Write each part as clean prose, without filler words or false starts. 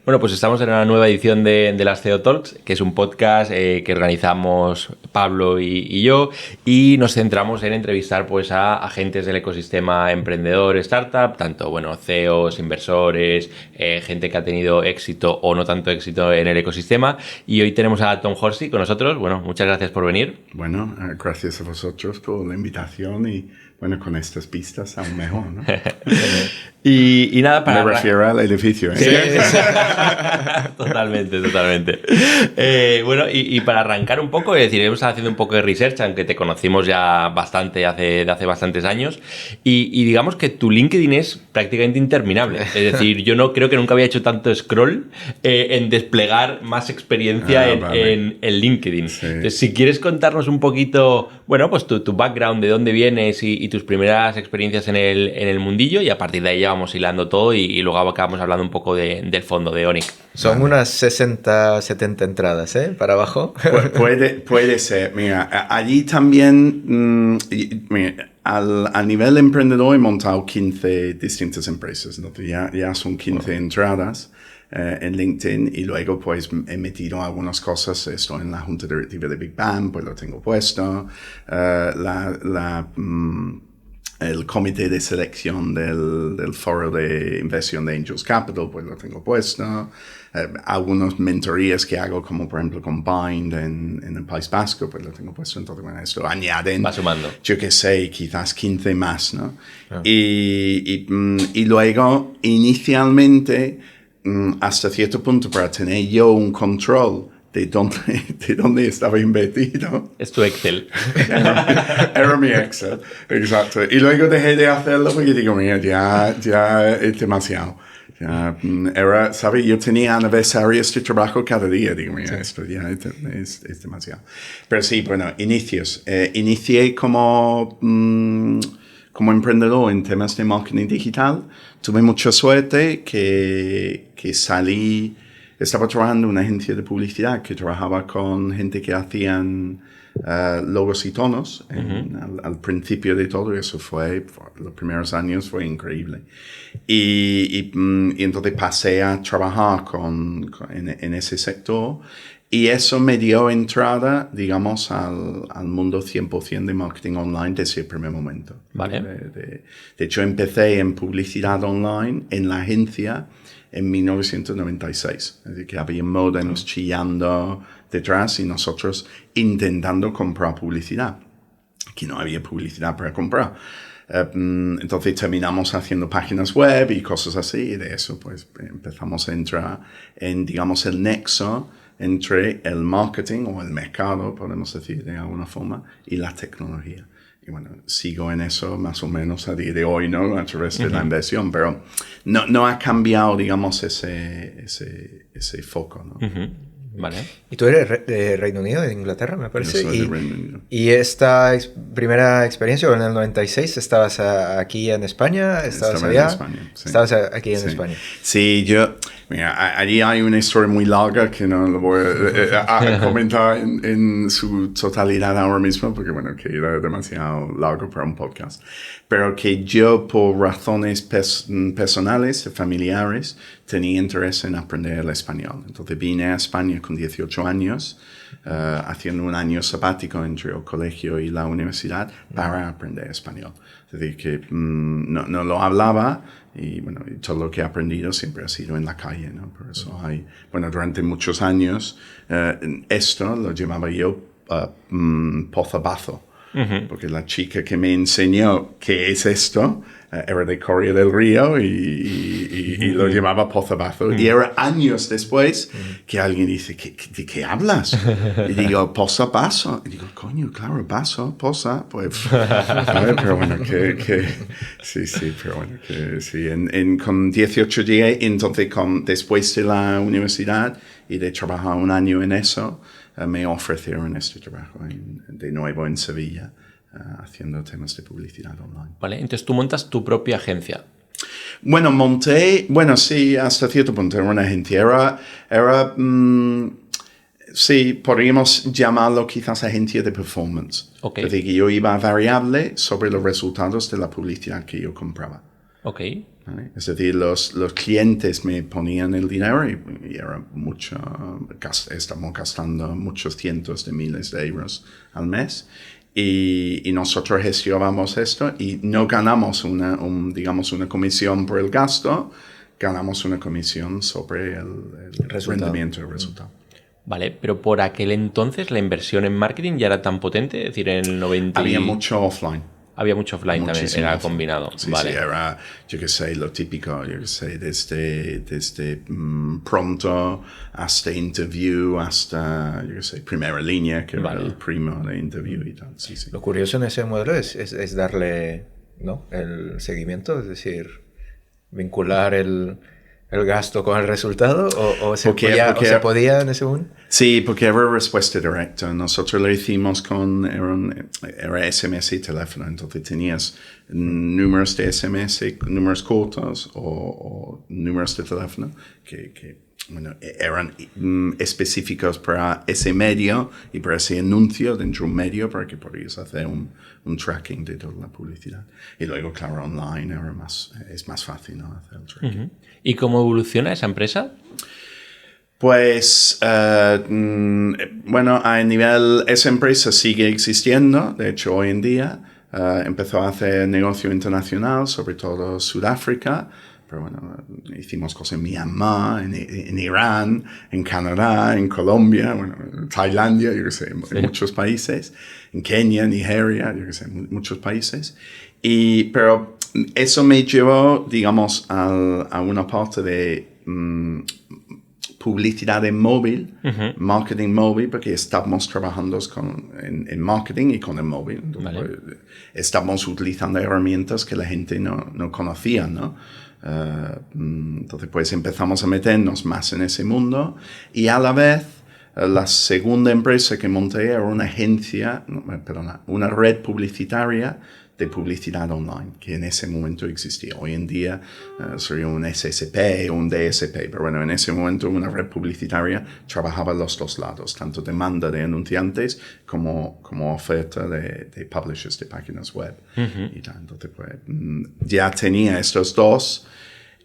Bueno, pues estamos en una nueva edición de las CEO Talks, que es un podcast que organizamos Pablo y yo, y nos centramos en entrevistar pues a agentes del ecosistema emprendedor, startup, tanto bueno, CEOs, inversores, gente que ha tenido éxito o no tanto éxito en el ecosistema. Y hoy tenemos a Tom Horsey con nosotros. Bueno, muchas gracias por venir. Bueno, gracias a vosotros por la invitación y bueno, con estas pistas aún mejor, ¿no? y nada, para... Me refiero al edificio, ¿eh? Sí. Totalmente. Bueno, y para arrancar un poco, es decir, hemos estado haciendo un poco de research, aunque te conocimos ya bastante de hace bastantes años, y digamos que tu LinkedIn es prácticamente interminable. Es decir, yo no creo que nunca había hecho tanto scroll en desplegar más experiencia en LinkedIn. Sí. Entonces, si quieres contarnos un poquito, bueno, pues tu background, de dónde vienes y tus primeras experiencias en el mundillo, y a partir de ahí ya vamos hilando todo y luego acabamos hablando un poco del fondo de Onyx. Son unas 60, 70 entradas, ¿eh? Para abajo. Puede ser. Mira, allí también, mira, a nivel emprendedor he montado 15 distintas empresas. Entonces ya son 15 entradas en LinkedIn, y luego pues he metido algunas cosas. Estoy en la junta directiva de Big Bang, pues lo tengo puesto. El comité de selección del foro de inversión de Angels Capital, pues lo tengo puesto. Algunas mentorías que hago, como por ejemplo con Bind en el País Vasco, pues lo tengo puesto. Entonces, bueno, esto añaden, va sumando, yo qué sé, quizás 15 más, ¿no? Y luego, inicialmente, hasta cierto punto, para tener yo un control de dónde estaba invertido. Es tu Excel. Era mi Excel, exacto. Y luego dejé de hacerlo porque digo, mira, ya es demasiado. ¿Sabes? Yo tenía aniversarios de trabajo cada día. Digo, mira, esto ya es demasiado. Pero sí, bueno, inicios. Inicié como emprendedor en temas de marketing digital. Tuve mucha suerte que salí. Estaba trabajando en una agencia de publicidad que trabajaba con gente que hacían logos y tonos al principio de todo. Eso fue los primeros años, fue increíble. Y entonces pasé a trabajar en ese sector, y eso me dio entrada, digamos, al mundo 100% de marketing online desde el primer momento. Vale. De hecho, empecé en publicidad online en la agencia en 1996. Es decir, que había modems chillando detrás y nosotros intentando comprar publicidad, que no había publicidad para comprar. Entonces terminamos haciendo páginas web y cosas así, y de eso pues empezamos a entrar en, digamos, el nexo entre el marketing o el mercado, podemos decir de alguna forma, y la tecnología. Y bueno, sigo en eso más o menos a día de hoy, ¿no? A través de la inversión, pero no ha cambiado, digamos, ese foco, ¿no? Vale. Y tú eres de Reino Unido, de Inglaterra, me parece. Yo soy de Reino Unido. Y esta primera experiencia, en el 96, ¿estabas aquí en España? ¿Estabas allá? En España, sí. Estabas aquí en España. Sí, mira, allí hay una historia muy larga que no lo voy a comentar en su totalidad ahora mismo, porque bueno, que era demasiado largo para un podcast. Pero que yo, por razones personales, familiares, tenía interés en aprender el español. Entonces vine a España con 18 años, haciendo un año sabático entre el colegio y la universidad para aprender español. Es decir, que no lo hablaba, y bueno, y todo lo que he aprendido siempre ha sido en la calle, ¿no? Por eso durante muchos años, esto lo llamaba yo pozabazo. Porque la chica que me enseñó qué es esto era de Coria del Río y lo llamaba pozabazo. Y era años después que alguien dice, ¿de qué hablas? Y digo, pozabazo. Y digo, coño, claro, bazo, poza. Pues, pero bueno, sí, pero bueno, que sí. Con 18 días, entonces después de la universidad y de trabajar un año en eso, me ofrecieron este trabajo de nuevo en Sevilla, haciendo temas de publicidad online. Vale, entonces tú montas tu propia agencia. Bueno, sí, hasta cierto punto era una agencia. Sí, podríamos llamarlo quizás agencia de performance. Okay. Es decir, que yo iba a variable sobre los resultados de la publicidad que yo compraba. Ok. ¿vale? Es decir, los clientes me ponían el dinero y era mucho, estamos gastando muchos cientos de miles de euros al mes. Y nosotros gestionamos esto y no ganamos digamos, una comisión por el gasto, ganamos una comisión sobre el rendimiento, el resultado. Vale, pero por aquel entonces la inversión en marketing ya era tan potente, es decir, en el 90... Había mucho offline. Había mucho offline también, era combinado. Sí, vale. sí, era, yo qué sé, lo típico, yo qué sé, desde pronto hasta interview, hasta, yo qué sé, primera línea, que era el primo de interview y tal. Sí, sí. Lo curioso en ese modelo es darle, ¿no?, el seguimiento, es decir, vincular el gasto con el resultado, o se podía en ese momento. Sí, porque era respuesta directa. Nosotros lo hicimos era SMS y teléfono, entonces tenías números de SMS, números cortos o números de teléfono que bueno, eran específicos para ese medio y para ese anuncio dentro de un medio para que podías hacer un tracking de toda la publicidad. Y luego, claro, online es más fácil, ¿no?, hacer el tracking. Uh-huh. ¿Y cómo evoluciona esa empresa? Pues, bueno, esa empresa sigue existiendo, de hecho hoy en día empezó a hacer negocio internacional, sobre todo Sudáfrica, pero bueno, hicimos cosas en Myanmar, en Irán, en Canadá, en Colombia, bueno, Tailandia, yo qué sé, en muchos países, en Kenia, Nigeria, yo qué sé, muchos países, pero eso me llevó, digamos, a una parte de publicidad en móvil, marketing móvil, porque estábamos trabajando en marketing y con el móvil. Entonces, vale. Estamos utilizando herramientas que la gente no conocía, ¿no? Entonces, pues empezamos a meternos más en ese mundo y a la vez la segunda empresa que monté era una una red publicitaria de publicidad online, que en ese momento existía. Hoy en día sería un SSP o un DSP, pero bueno, en ese momento una red publicitaria trabajaba los dos lados, tanto demanda de anunciantes como oferta de publishers de páginas web. Y tal. Entonces, pues, ya tenía estos dos,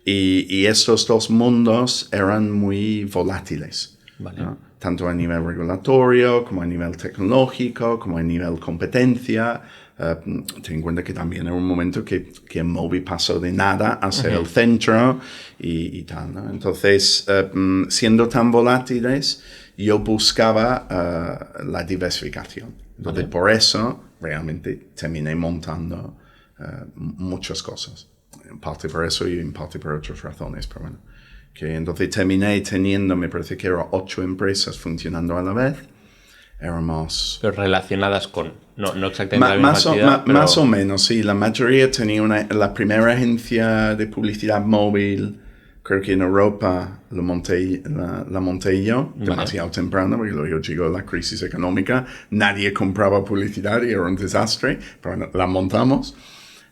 y estos dos mundos eran muy volátiles. Vale. ¿no? Tanto a nivel regulatorio, como a nivel tecnológico, como a nivel competencia. Ten en cuenta que también era un momento que el móvil pasó de nada a ser el centro y tal, ¿no? Entonces, siendo tan volátiles, yo buscaba la diversificación. Entonces, por eso, realmente terminé montando muchas cosas. En parte por eso y en parte por otras razones, pero bueno. Que entonces terminé teniendo, me parece que eran 8 empresas funcionando a la vez. Éramos... Pero relacionadas con... No exactamente la misma actividad, pero... Más o menos, sí. La mayoría tenía la primera agencia de publicidad móvil, creo que en Europa la monté yo, demasiado temprano, porque luego llegó la crisis económica, nadie compraba publicidad y era un desastre, pero bueno, la montamos.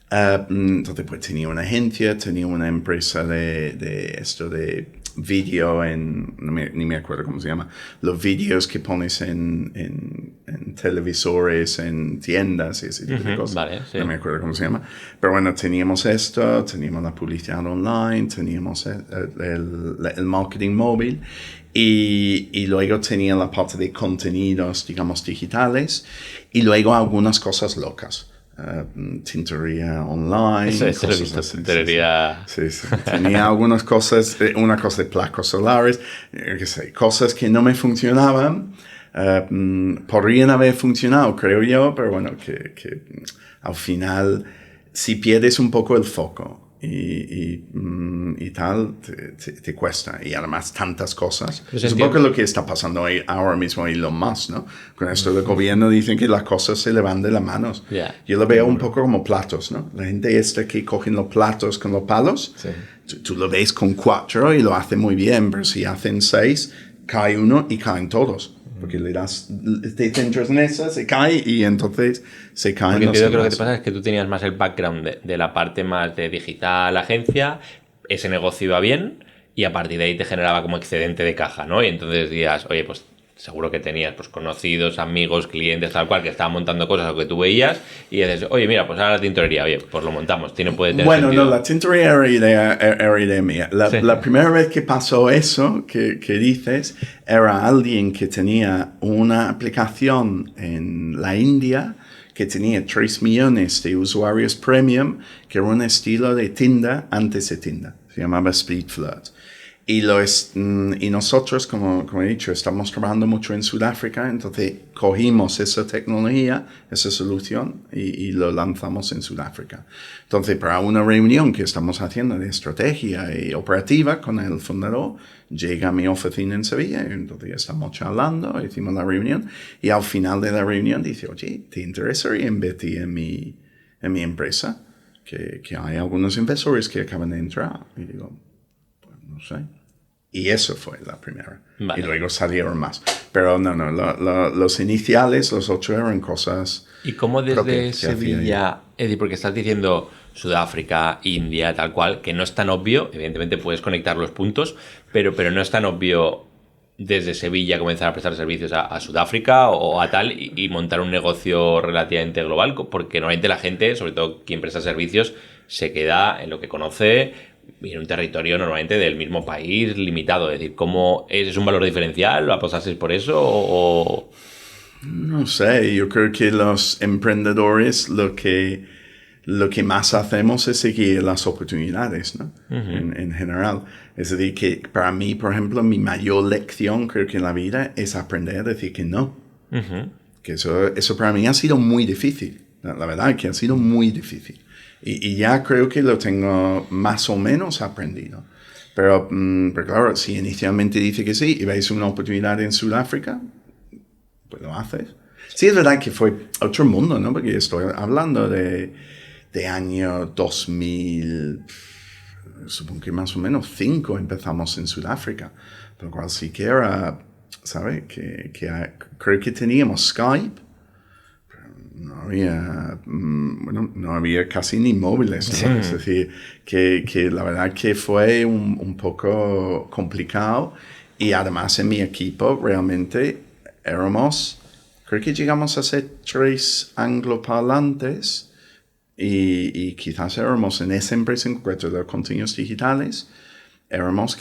Entonces, pues tenía una agencia, tenía una empresa de esto de vídeo ni me acuerdo cómo se llama, los vídeos que pones en televisores, en tiendas y ese tipo de cosas. Vale, sí. No me acuerdo cómo se llama. Pero bueno, teníamos esto, teníamos la publicidad online, teníamos el marketing móvil y luego tenía la parte de contenidos, digamos, digitales y luego algunas cosas locas. Tintorería online. Eso lo he visto, tintorería. Sí. Tenía algunas cosas, una cosa de placos solares, cosas que no me funcionaban. Podrían haber funcionado, creo yo, pero bueno, que al final, si pierdes un poco el foco y tal, te cuesta. Y además tantas cosas. Es un poco lo que está pasando ahora mismo Elon Musk, ¿no? Con esto del gobierno dicen que las cosas se le van de las manos. Yeah. Yo lo veo un poco como platos, ¿no? La gente que cogen los platos con los palos, tú lo ves con 4 y lo hacen muy bien, pero si hacen 6, cae uno y caen todos. Porque te centras en esa, se cae y entonces se caen los demás. Porque lo que te pasa es que tú tenías más el background de la parte más de digital, agencia, ese negocio iba bien y a partir de ahí te generaba como excedente de caja, ¿no? Y entonces decías, oye, pues seguro que tenías pues conocidos, amigos, clientes, tal cual, que estaban montando cosas o que tú veías y dices, oye, mira, pues ahora la tintorería, oye, pues lo montamos, puede tener bueno, sentido. No, la tintorería era idea mía. La primera vez que pasó eso que dices, era alguien que tenía una aplicación en la India que tenía 3 millones de usuarios premium, que era un estilo de Tinder antes de Tinder. Se llamaba SpeedFlirt. Y nosotros, como he dicho, estamos trabajando mucho en Sudáfrica, entonces cogimos esa tecnología, esa solución, y lo lanzamos en Sudáfrica. Entonces, para una reunión que estamos haciendo de estrategia y operativa con el fundador, llega a mi oficina en Sevilla, y entonces estamos charlando, hicimos la reunión, y al final de la reunión dice, oye, ¿te interesaría invertir en mi empresa? Que hay algunos inversores que acaban de entrar. Y digo, pues no sé. Y eso fue la primera. Vale. Y luego salieron más. Pero no, los iniciales, los 8 eran cosas... ¿Y cómo desde Sevilla, Eddie, porque estás diciendo Sudáfrica, India, tal cual, que no es tan obvio, evidentemente puedes conectar los puntos, pero no es tan obvio desde Sevilla comenzar a prestar servicios a Sudáfrica o a tal y montar un negocio relativamente global? Porque normalmente la gente, sobre todo quien presta servicios, se queda en lo que conoce y en un territorio normalmente del mismo país limitado. Es decir, ¿cómo es un valor diferencial? ¿Lo apostasteis por eso o...? No sé, yo creo que los emprendedores lo que más hacemos es seguir las oportunidades, ¿no? Uh-huh. En general. Es decir, que para mí, por ejemplo, mi mayor lección creo que en la vida es aprender a decir que no. Uh-huh. Que eso para mí ha sido muy difícil. La verdad que ha sido muy difícil. Y ya creo que lo tengo más o menos aprendido. Pero claro, si inicialmente dice que sí y veis una oportunidad en Sudáfrica, pues lo haces. Sí, es verdad que fue otro mundo, ¿no? Porque estoy hablando de año 2000, supongo que más o menos 5 empezamos en Sudáfrica. Por lo cual sí que era, ¿sabes? Creo que teníamos Skype. No había casi ni móviles, ¿no? Sí. Es decir, que la verdad que fue un poco complicado y además en mi equipo realmente creo que llegamos a ser 3 angloparlantes y quizás éramos en esa empresa en concreto de contenidos digitales, llegamos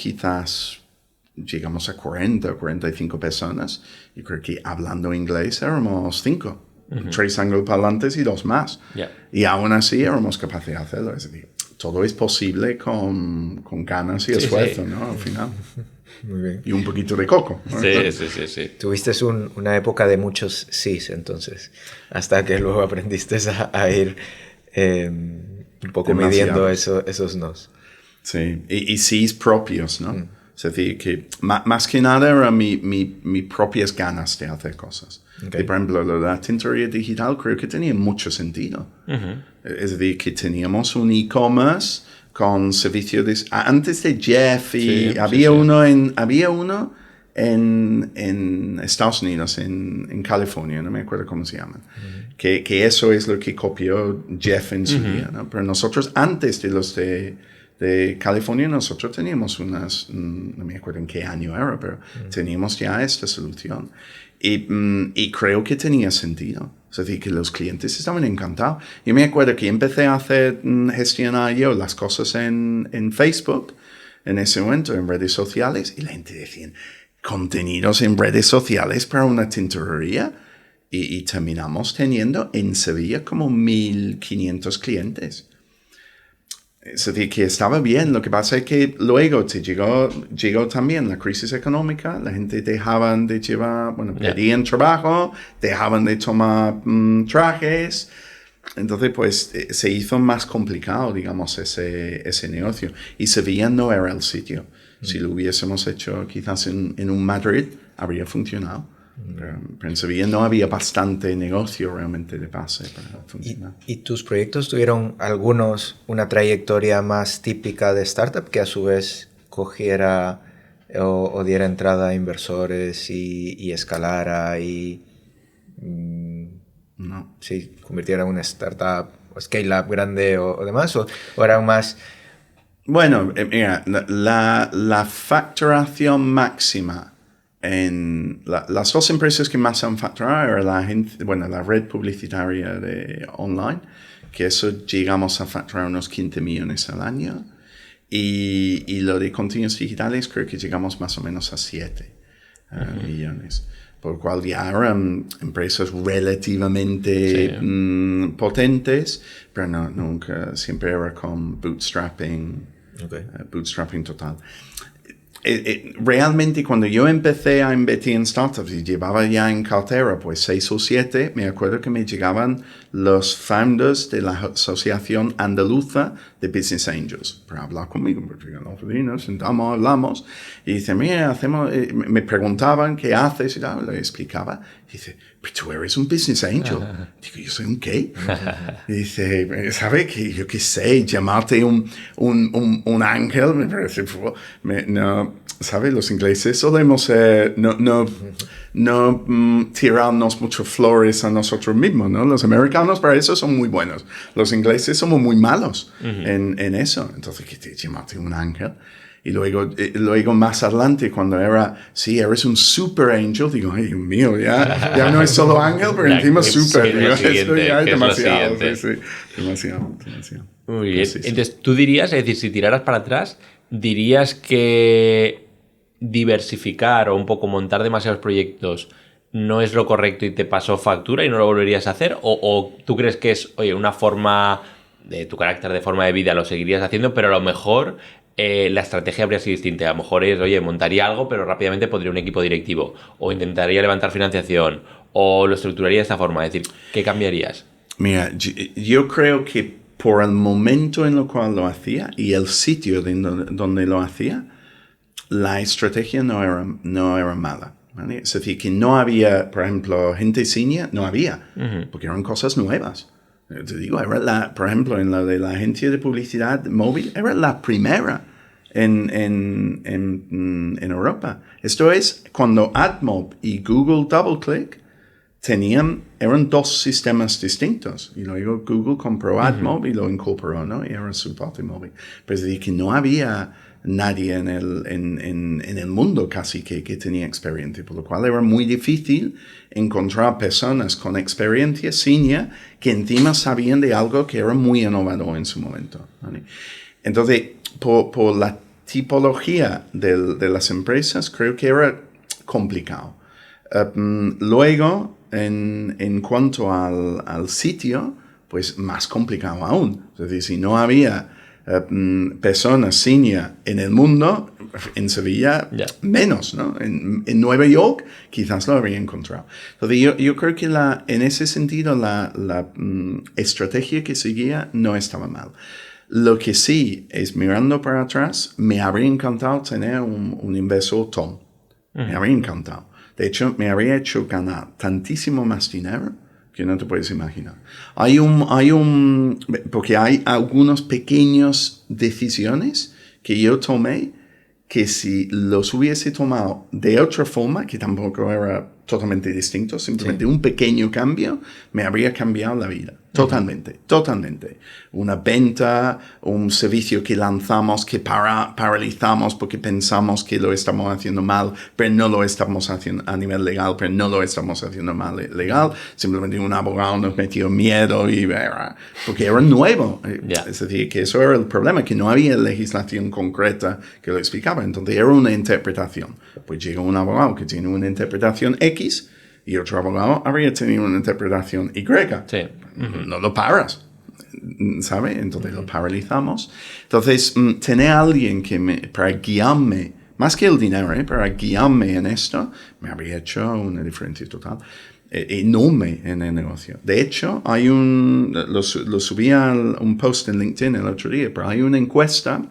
a 40 o 45 personas y creo que hablando inglés éramos 5. Uh-huh. 3 angloparlantes y 2 más. Yeah. Y aún así éramos capaces de hacerlo. Es decir, todo es posible con ganas y esfuerzo, sí. ¿No? Al final. Muy bien. Y un poquito de coco, ¿no? Sí. Tuviste una época de muchos sís, entonces, hasta que luego aprendiste a ir un poco midiendo esos nos. Sí, y sís propios, ¿no? Es decir, que más que nada eran mis propias ganas de hacer cosas. Okay. Y por ejemplo, la tintorería digital creo que tenía mucho sentido. Uh-huh. Es decir, que teníamos un e-commerce con servicio de... Antes de Jeff, y había uno en Estados Unidos, en California, no me acuerdo cómo se llaman. Uh-huh. Que eso es lo que copió Jeff en su día, ¿no? Pero nosotros, antes de los de California, nosotros teníamos no me acuerdo en qué año era, pero teníamos ya esta solución. Y creo que tenía sentido. Es decir, que los clientes estaban encantados. Yo me acuerdo que empecé a gestionar yo las cosas en Facebook, en ese momento, en redes sociales, y la gente decía, contenidos en redes sociales para una tintorería. Y terminamos teniendo en Sevilla como 1.500 clientes. Es decir, que estaba bien. Lo que pasa es que luego llegó también la crisis económica. La gente dejaban de llevar, pedían trabajo, dejaban de tomar trajes. Entonces, pues, se hizo más complicado, digamos, ese negocio. Y Sevilla no era el sitio. Si lo hubiésemos hecho quizás en un Madrid, habría funcionado. Pero en Sevilla no había bastante negocio realmente de base para funcionar. ¿Y tus proyectos tuvieron algunos una trayectoria más típica de startup que a su vez cogiera o diera entrada a inversores y escalara y sí, convirtiera en una startup o scale-up grande o demás? ¿O eran más...? Bueno, mira, la facturación máxima las dos empresas que más han facturado eran la red publicitaria online, que eso llegamos a facturar unos 15 millones al año, y lo de contenidos digitales creo que llegamos más o menos a 7 millones. Por lo cual ya eran empresas relativamente potentes, pero nunca, siempre era con bootstrapping, bootstrapping total. Realmente cuando yo empecé a invertir en startups y llevaba ya en cartera pues 6 o 7, me acuerdo que me llegaban los founders de la Asociación Andaluza de Business Angels para hablar conmigo, porque en la oficina sentamos, hablamos, y dice, mira, me preguntaban qué haces y tal, le explicaba, y dice, pero tú eres un Business Angel. Digo, ¿yo soy un qué? Y dice, ¿sabe que yo qué sé, llamarte un ángel? Me parece, no, ¿sabes? Los ingleses solemos no tirarnos muchas flores a nosotros mismos, ¿no? Los americanos para eso son muy buenos. Los ingleses somos muy malos en eso. Entonces, ¿qué te llamaste un ángel? Y luego más adelante, cuando eres un super angel, digo, ay, Dios mío, ya no es solo ángel, pero encima super. Digo, esto ya es demasiado. Sí, demasiado. Muy bien. Sí. Entonces, tú dirías, es decir, si tiraras para atrás, dirías que diversificar o un poco montar demasiados proyectos no es lo correcto y te pasó factura y no lo volverías a hacer, o tú crees que es, oye, una forma de tu carácter, de forma de vida, lo seguirías haciendo, pero a lo mejor la estrategia habría sido distinta. A lo mejor es, oye, montaría algo, pero rápidamente pondría un equipo directivo, o intentaría levantar financiación, o lo estructuraría de esta forma. Es decir, ¿qué cambiarías? Mira, yo creo que por el momento en el cual lo hacía y el sitio donde lo hacía, la estrategia no era mala, ¿vale? Es decir, que no había, por ejemplo, gente senior, no había, porque eran cosas nuevas. Te digo, por ejemplo, en la de la agencia de publicidad móvil, era la primera en Europa. Esto es, cuando AdMob y Google DoubleClick eran dos sistemas distintos. Y luego Google compró AdMob y lo incorporó, ¿no? Y era su parte móvil. Pero es decir, que no había nadie en el mundo casi que tenía experiencia, por lo cual era muy difícil encontrar personas con experiencia senior que encima sabían de algo que era muy innovador en su momento, ¿vale? Entonces, por la tipología de las empresas, creo que era complicado. Luego, en cuanto al sitio, pues más complicado aún. Es decir, si no había personas senior en el mundo, en Sevilla menos, ¿no? En Nueva York quizás lo habría encontrado. Entonces yo creo que en ese sentido la estrategia que seguía no estaba mal. Lo que sí es, mirando para atrás, me habría encantado tener un inversor Tom. Me habría encantado. De hecho, me habría hecho ganar tantísimo más dinero que no te puedes imaginar. Porque hay algunas pequeñas decisiones que yo tomé que si los hubiese tomado de otra forma, que tampoco era totalmente distinto, simplemente un pequeño cambio, me habría cambiado la vida. Totalmente. Una venta, un servicio que lanzamos, que paralizamos porque pensamos que lo estamos haciendo mal, pero no lo estamos haciendo a nivel legal, pero no lo estamos haciendo mal legal. Simplemente un abogado nos metió miedo porque era nuevo. Es decir, que eso era el problema, que no había legislación concreta que lo explicaba. Entonces era una interpretación. Pues llega un abogado que tiene una interpretación X y otro abogado habría tenido una interpretación Y. Sí. No lo paras, ¿sabes? Entonces lo paralizamos. Entonces, tener a alguien para guiarme, más que el dinero, para guiarme en esto, me habría hecho una diferencia total, enorme en el negocio. De hecho, lo subí a un post en LinkedIn el otro día, pero hay una encuesta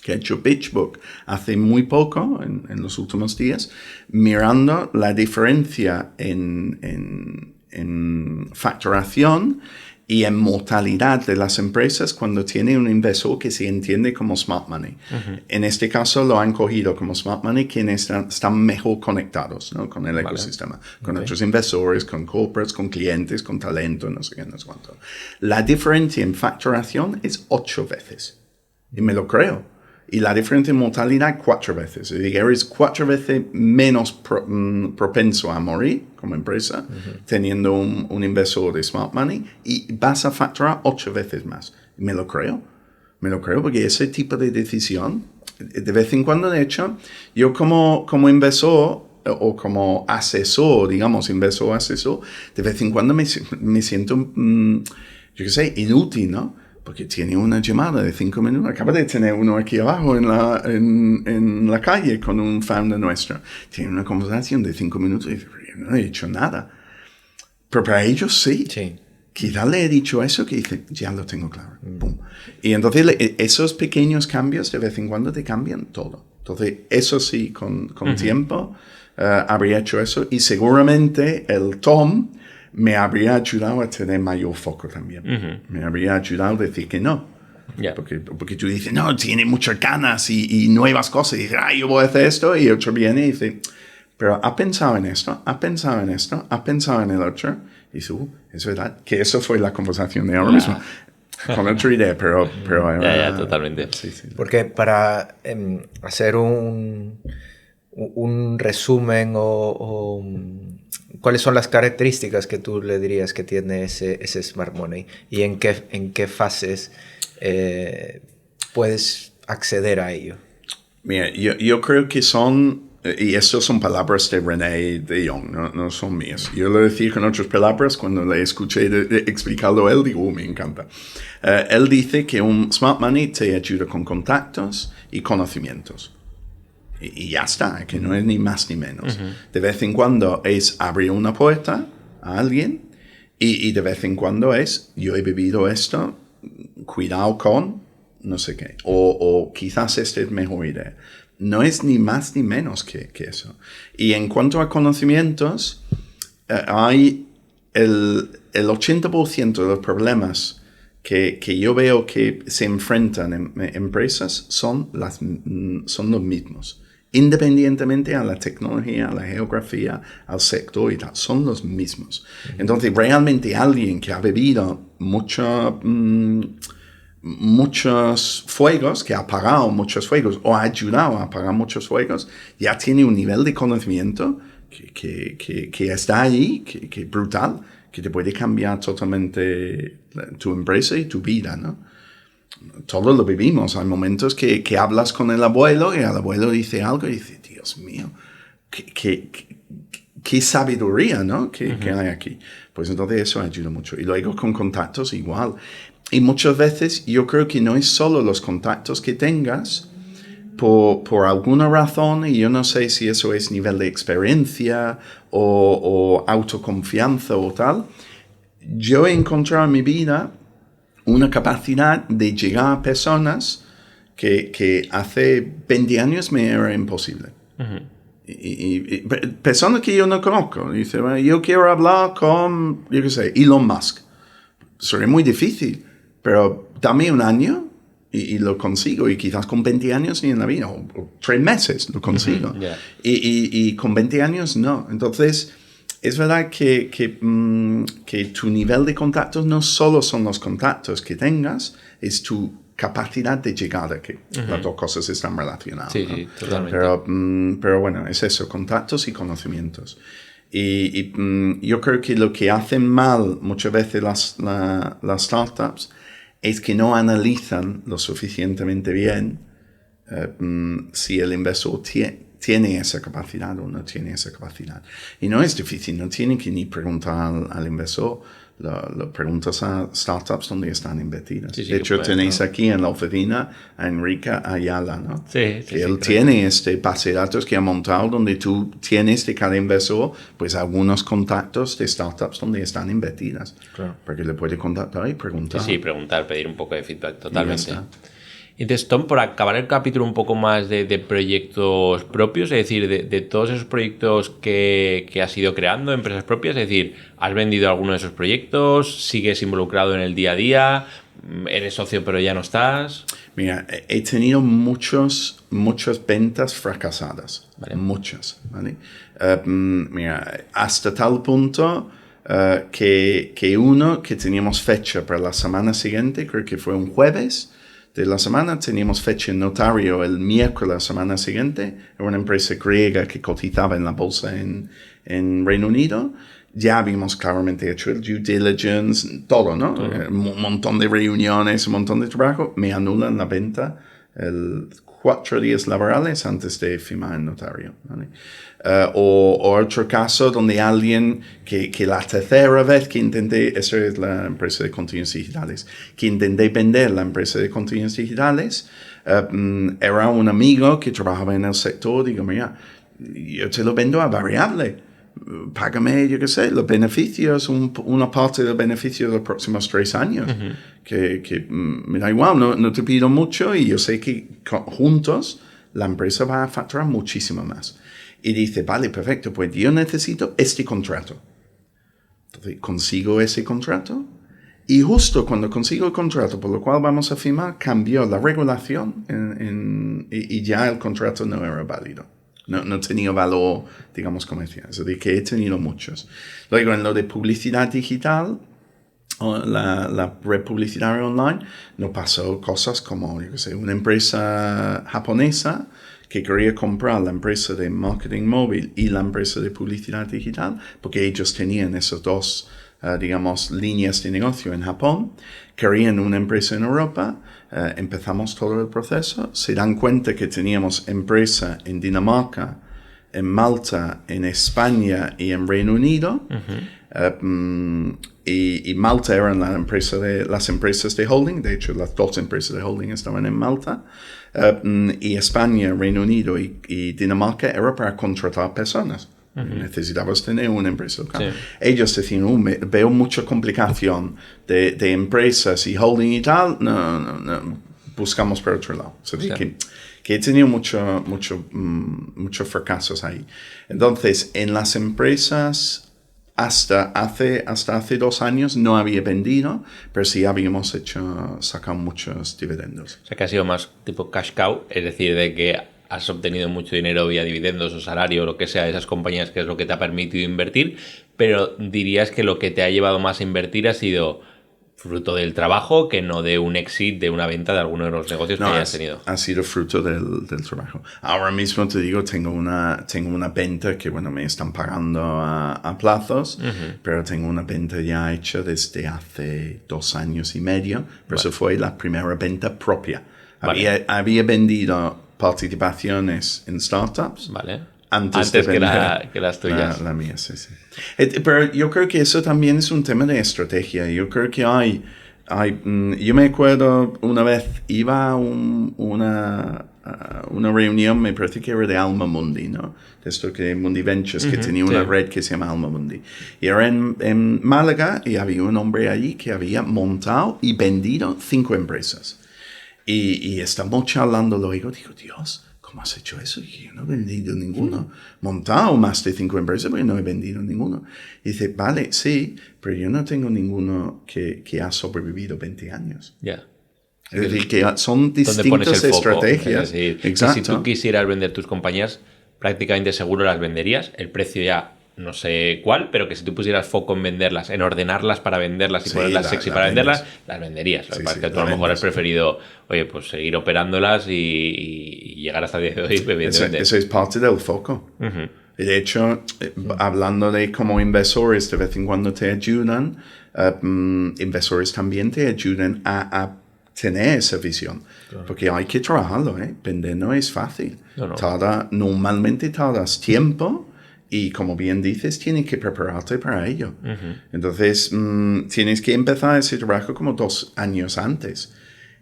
que ha hecho PitchBook hace muy poco, en los últimos días, mirando la diferencia en facturación y en mortalidad de las empresas cuando tiene un inversor que se entiende como Smart Money. En este caso lo han cogido como Smart Money quienes están mejor conectados, ¿no? Con el ecosistema, con otros inversores, con corporates, con clientes, con talento, no sé qué, no sé cuánto. La diferencia en facturación es 8 veces. Y me lo creo. Y la diferencia en mortalidad 4 veces. Es decir, eres 4 veces menos propenso a morir como empresa teniendo un inversor de smart money y vas a facturar 8 veces más. Me lo creo porque ese tipo de decisión, de vez en cuando, de hecho, yo como inversor o como asesor, digamos, inversor-asesor, de vez en cuando me siento, yo qué sé, inútil, ¿no? Porque tiene una llamada de 5 minutos. Acaba de tener uno aquí abajo en la calle con un founder nuestro. Tiene una conversación de 5 minutos y dice, yo no he hecho nada. Pero para ellos sí. Quizás le he dicho eso que dice, ya lo tengo claro. Pum. Y entonces esos pequeños cambios de vez en cuando te cambian todo. Entonces eso sí, con tiempo habría hecho eso. Y seguramente el Tom me habría ayudado a tener mayor foco también. Me habría ayudado a decir que no. Yeah. Porque tú dices, no, tiene muchas ganas y nuevas cosas. Y dices, yo voy a hacer esto. Y otro viene y dice, pero ha pensado en esto, ha pensado en esto, ha pensado en el otro. Y dice, es verdad que eso fue la conversación de ahora mismo. Con otra idea, pero ya, totalmente. Sí. Porque para hacer un resumen o ¿cuáles son las características que tú le dirías que tiene ese Smart Money? ¿Y en qué fases puedes acceder a ello? Mira, yo creo que son, y estas son palabras de René de Jong, no son mías. Yo lo decía con otras palabras, cuando le escuché explicarlo a él, digo, me encanta. Él dice que un Smart Money te ayuda con contactos y conocimientos. Y ya está, que no es ni más ni menos. De vez en cuando es abrir una puerta a alguien y de vez en cuando es, yo he vivido esto, cuidado con no sé qué, o quizás esta es mejor idea. No es ni más ni menos que eso. Y en cuanto a conocimientos, hay el 80% de los problemas que yo veo que se enfrentan en empresas son los mismos. Independientemente a la tecnología, a la geografía, al sector y tal, son los mismos. Entonces, realmente alguien que ha vivido muchos fuegos, que ha apagado muchos fuegos o ha ayudado a apagar muchos fuegos, ya tiene un nivel de conocimiento que está ahí, que brutal, que te puede cambiar totalmente tu empresa y tu vida, ¿no? Todos lo vivimos. Hay momentos que hablas con el abuelo y el abuelo dice algo y dice, Dios mío, qué sabiduría, ¿no? que hay aquí. Pues entonces eso ayuda mucho. Y luego con contactos igual. Y muchas veces yo creo que no es solo los contactos que tengas, por alguna razón, y yo no sé si eso es nivel de experiencia o autoconfianza o tal, yo he encontrado en mi vida una capacidad de llegar a personas que hace 20 años me era imposible. Y personas que yo no conozco. Dice, bueno, yo quiero hablar con, yo qué sé, Elon Musk. Sería muy difícil, pero dame un año y lo consigo. Y quizás con 20 años ni en la vida, o 3 meses lo consigo. Yeah. Y con 20 años no. Entonces, es verdad que tu nivel de contactos no solo son los contactos que tengas, es tu capacidad de llegar aquí. Las dos cosas están relacionadas. Sí, ¿no? sí, totalmente. Pero bueno, es eso, contactos y conocimientos. Y yo creo que lo que hacen mal muchas veces las startups es que no analizan lo suficientemente bien si el inversor tiene esa capacidad o no tiene esa capacidad. Y no es difícil, no tienen que ni preguntar al inversor, lo preguntas a startups donde están invertidas. Sí, de hecho, pues, tenéis aquí en la oficina a Enrique Ayala, ¿no? Sí, que él tiene este base de datos que ha montado donde tú tienes de cada inversor pues algunos contactos de startups donde están invertidas. Claro. Porque le puede contactar y preguntar. Sí, preguntar, pedir un poco de feedback, totalmente. Y ya está. Entonces, Tom, por acabar el capítulo un poco más de proyectos propios, es decir, de todos esos proyectos que has ido creando, empresas propias, es decir, ¿has vendido alguno de esos proyectos? ¿Sigues involucrado en el día a día? ¿Eres socio pero ya no estás? Mira, he tenido muchas ventas fracasadas. Vale. Muchas, ¿vale? Mira, hasta tal punto que uno que teníamos fecha para la semana siguiente, creo que fue un jueves, de la semana, teníamos fecha en notario el miércoles de la semana siguiente. Era una empresa griega que cotizaba en la bolsa en Reino Unido. Ya habíamos claramente hecho el due diligence, todo, ¿no? Un montón de reuniones, un montón de trabajo. Me anulan la venta 4 días laborales antes de firmar el notario, ¿vale? O otro caso donde alguien que la tercera vez que intenté, esa es la empresa de contenidos digitales, que intenté vender la empresa de contenidos digitales, era un amigo que trabajaba en el sector. Digo, mira, yo te lo vendo a variable. Págame, yo qué sé, los beneficios, una parte del beneficio de los próximos 3 años. Que me da igual, no te pido mucho y yo sé que juntos la empresa va a facturar muchísimo más. Y dice, vale, perfecto, pues yo necesito este contrato. Entonces consigo ese contrato y justo cuando consigo el contrato por lo cual vamos a firmar, cambió la regulación y ya el contrato no era válido. No tenía valor, digamos, comercial. Es decir, que he tenido muchos. Luego, en lo de publicidad digital, la red publicitaria online, nos pasó cosas como, yo qué sé, una empresa japonesa que quería comprar la empresa de marketing móvil y la empresa de publicidad digital, porque ellos tenían esas dos, digamos, líneas de negocio en Japón. Querían una empresa en Europa. Empezamos todo el proceso, se dan cuenta que teníamos empresa en Dinamarca, en Malta, en España y en Reino Unido. Y Malta eran las empresas de holding, de hecho las 2 empresas de holding estaban en Malta. Y España, Reino Unido y Dinamarca era para contratar personas. Necesitabas tener una empresa local. Sí. Ellos decían, veo mucha complicación de empresas y holding y tal, no, buscamos por otro lado. O sea, sí. que he tenido muchos fracasos ahí. Entonces, en las empresas, hasta hace 2 años no había vendido, pero sí habíamos sacado muchos dividendos. O sea, que ha sido más tipo cash cow, es decir, de que has obtenido mucho dinero vía dividendos o salario o lo que sea de esas compañías, que es lo que te ha permitido invertir, pero dirías que lo que te ha llevado más a invertir ha sido fruto del trabajo que no de un exit, de una venta de alguno de los negocios que hayas tenido. Ha sido fruto del trabajo. Ahora mismo te digo, tengo una venta que, bueno, me están pagando a plazos, pero tengo una venta ya hecha desde hace 2 años y medio, pero eso fue la primera venta propia. Vale. Había vendido participaciones en startups. Vale. Antes de que las tuyas. La mía, sí. Pero yo creo que eso también es un tema de estrategia. Yo creo que yo me acuerdo una vez iba a una reunión, me parece que era de Alma Mundi, ¿no? De esto que Mundi Ventures, que tenía una red que se llama Alma Mundi. Y era en Málaga y había un hombre allí que había montado y vendido 5 empresas. Y estamos charlando luego, digo, Dios, ¿cómo has hecho eso? Y yo no he vendido ninguno. Montado más de 5 empresas, pero no he vendido ninguno. Y dice, vale, sí, pero yo no tengo ninguno que ha sobrevivido 20 años. Ya. Es decir, que son distintas estrategias. Es decir, exacto. Si tú quisieras vender tus compañías, prácticamente seguro las venderías. El precio ya no sé cuál, pero que si tú pusieras foco en venderlas, en ordenarlas para venderlas y ponerlas sexy para venderlas, las venderías. Lo que pasa es que tú a lo mejor has preferido, oye, pues seguir operándolas y llegar hasta el día de hoy, evidentemente. Eso es parte del foco. Y de hecho, hablando de cómo inversores de vez en cuando te ayudan, inversores también te ayudan a tener esa visión. Claro. Porque hay que trabajarlo, ¿eh? Vender no es fácil. No. Normalmente tardas tiempo. Y como bien dices, tienes que prepararte para ello. Entonces, tienes que empezar ese trabajo como 2 años antes.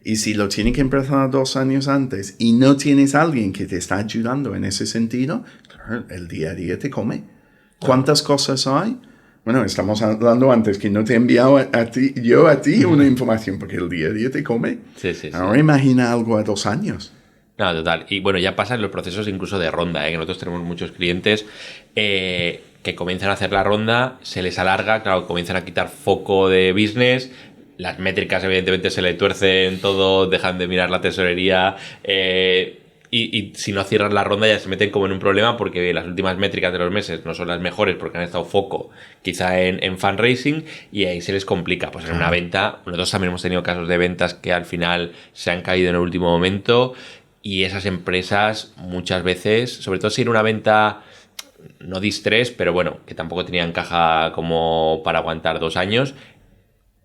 Y si lo tienes que empezar 2 años antes y no tienes a alguien que te está ayudando en ese sentido, claro, el día a día te come. ¿Cuántas cosas hay? Bueno, estamos hablando antes que no te he enviado a ti una información porque el día a día te come. Sí. Ahora imagina algo a 2 años. No, total. Y bueno, ya pasan los procesos incluso de ronda, que nosotros tenemos muchos clientes que comienzan a hacer la ronda, se les alarga, claro, comienzan a quitar foco de business, las métricas evidentemente se le tuercen todo, dejan de mirar la tesorería, y si no cierras la ronda ya se meten como en un problema porque las últimas métricas de los meses no son las mejores porque han estado foco quizá en fundraising y ahí se les complica. Pues en una venta, nosotros también hemos tenido casos de ventas que al final se han caído en el último momento y esas empresas muchas veces, sobre todo si en una venta no distress, pero bueno, que tampoco tenían caja como para aguantar 2 años,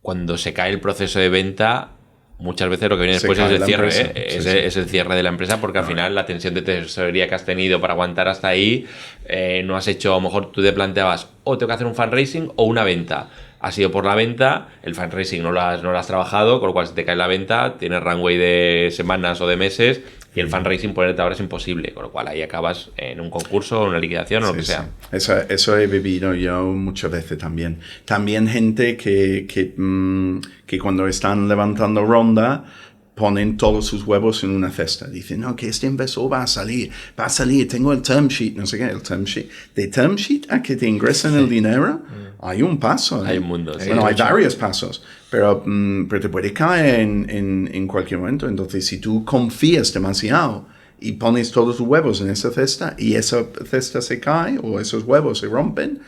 cuando se cae el proceso de venta, muchas veces lo que viene después es el cierre, es el cierre de la empresa, porque al final la tensión de tesorería que has tenido para aguantar hasta ahí, no has hecho, a lo mejor tú te planteabas, o tengo que hacer un fundraising o una venta. Has ido por la venta, el fundraising no lo has trabajado, con lo cual se te cae la venta, tienes runway de semanas o de meses, y el fundraising ponerte ahora es imposible, con lo cual ahí acabas en un concurso, o una liquidación o lo que sea. Eso he vivido yo muchas veces también. También gente que cuando están levantando ronda ponen todos sus huevos en una cesta. Dicen, no, que este inversor va a salir, tengo el term sheet, no sé qué, el term sheet. De term sheet a que te ingresen el dinero, hay un paso. Hay un mundo. Sí. Bueno, hay varios pasos, pero te puede caer en cualquier momento. Entonces, si tú confías demasiado y pones todos tus huevos en esa cesta y esa cesta se cae o esos huevos se rompen,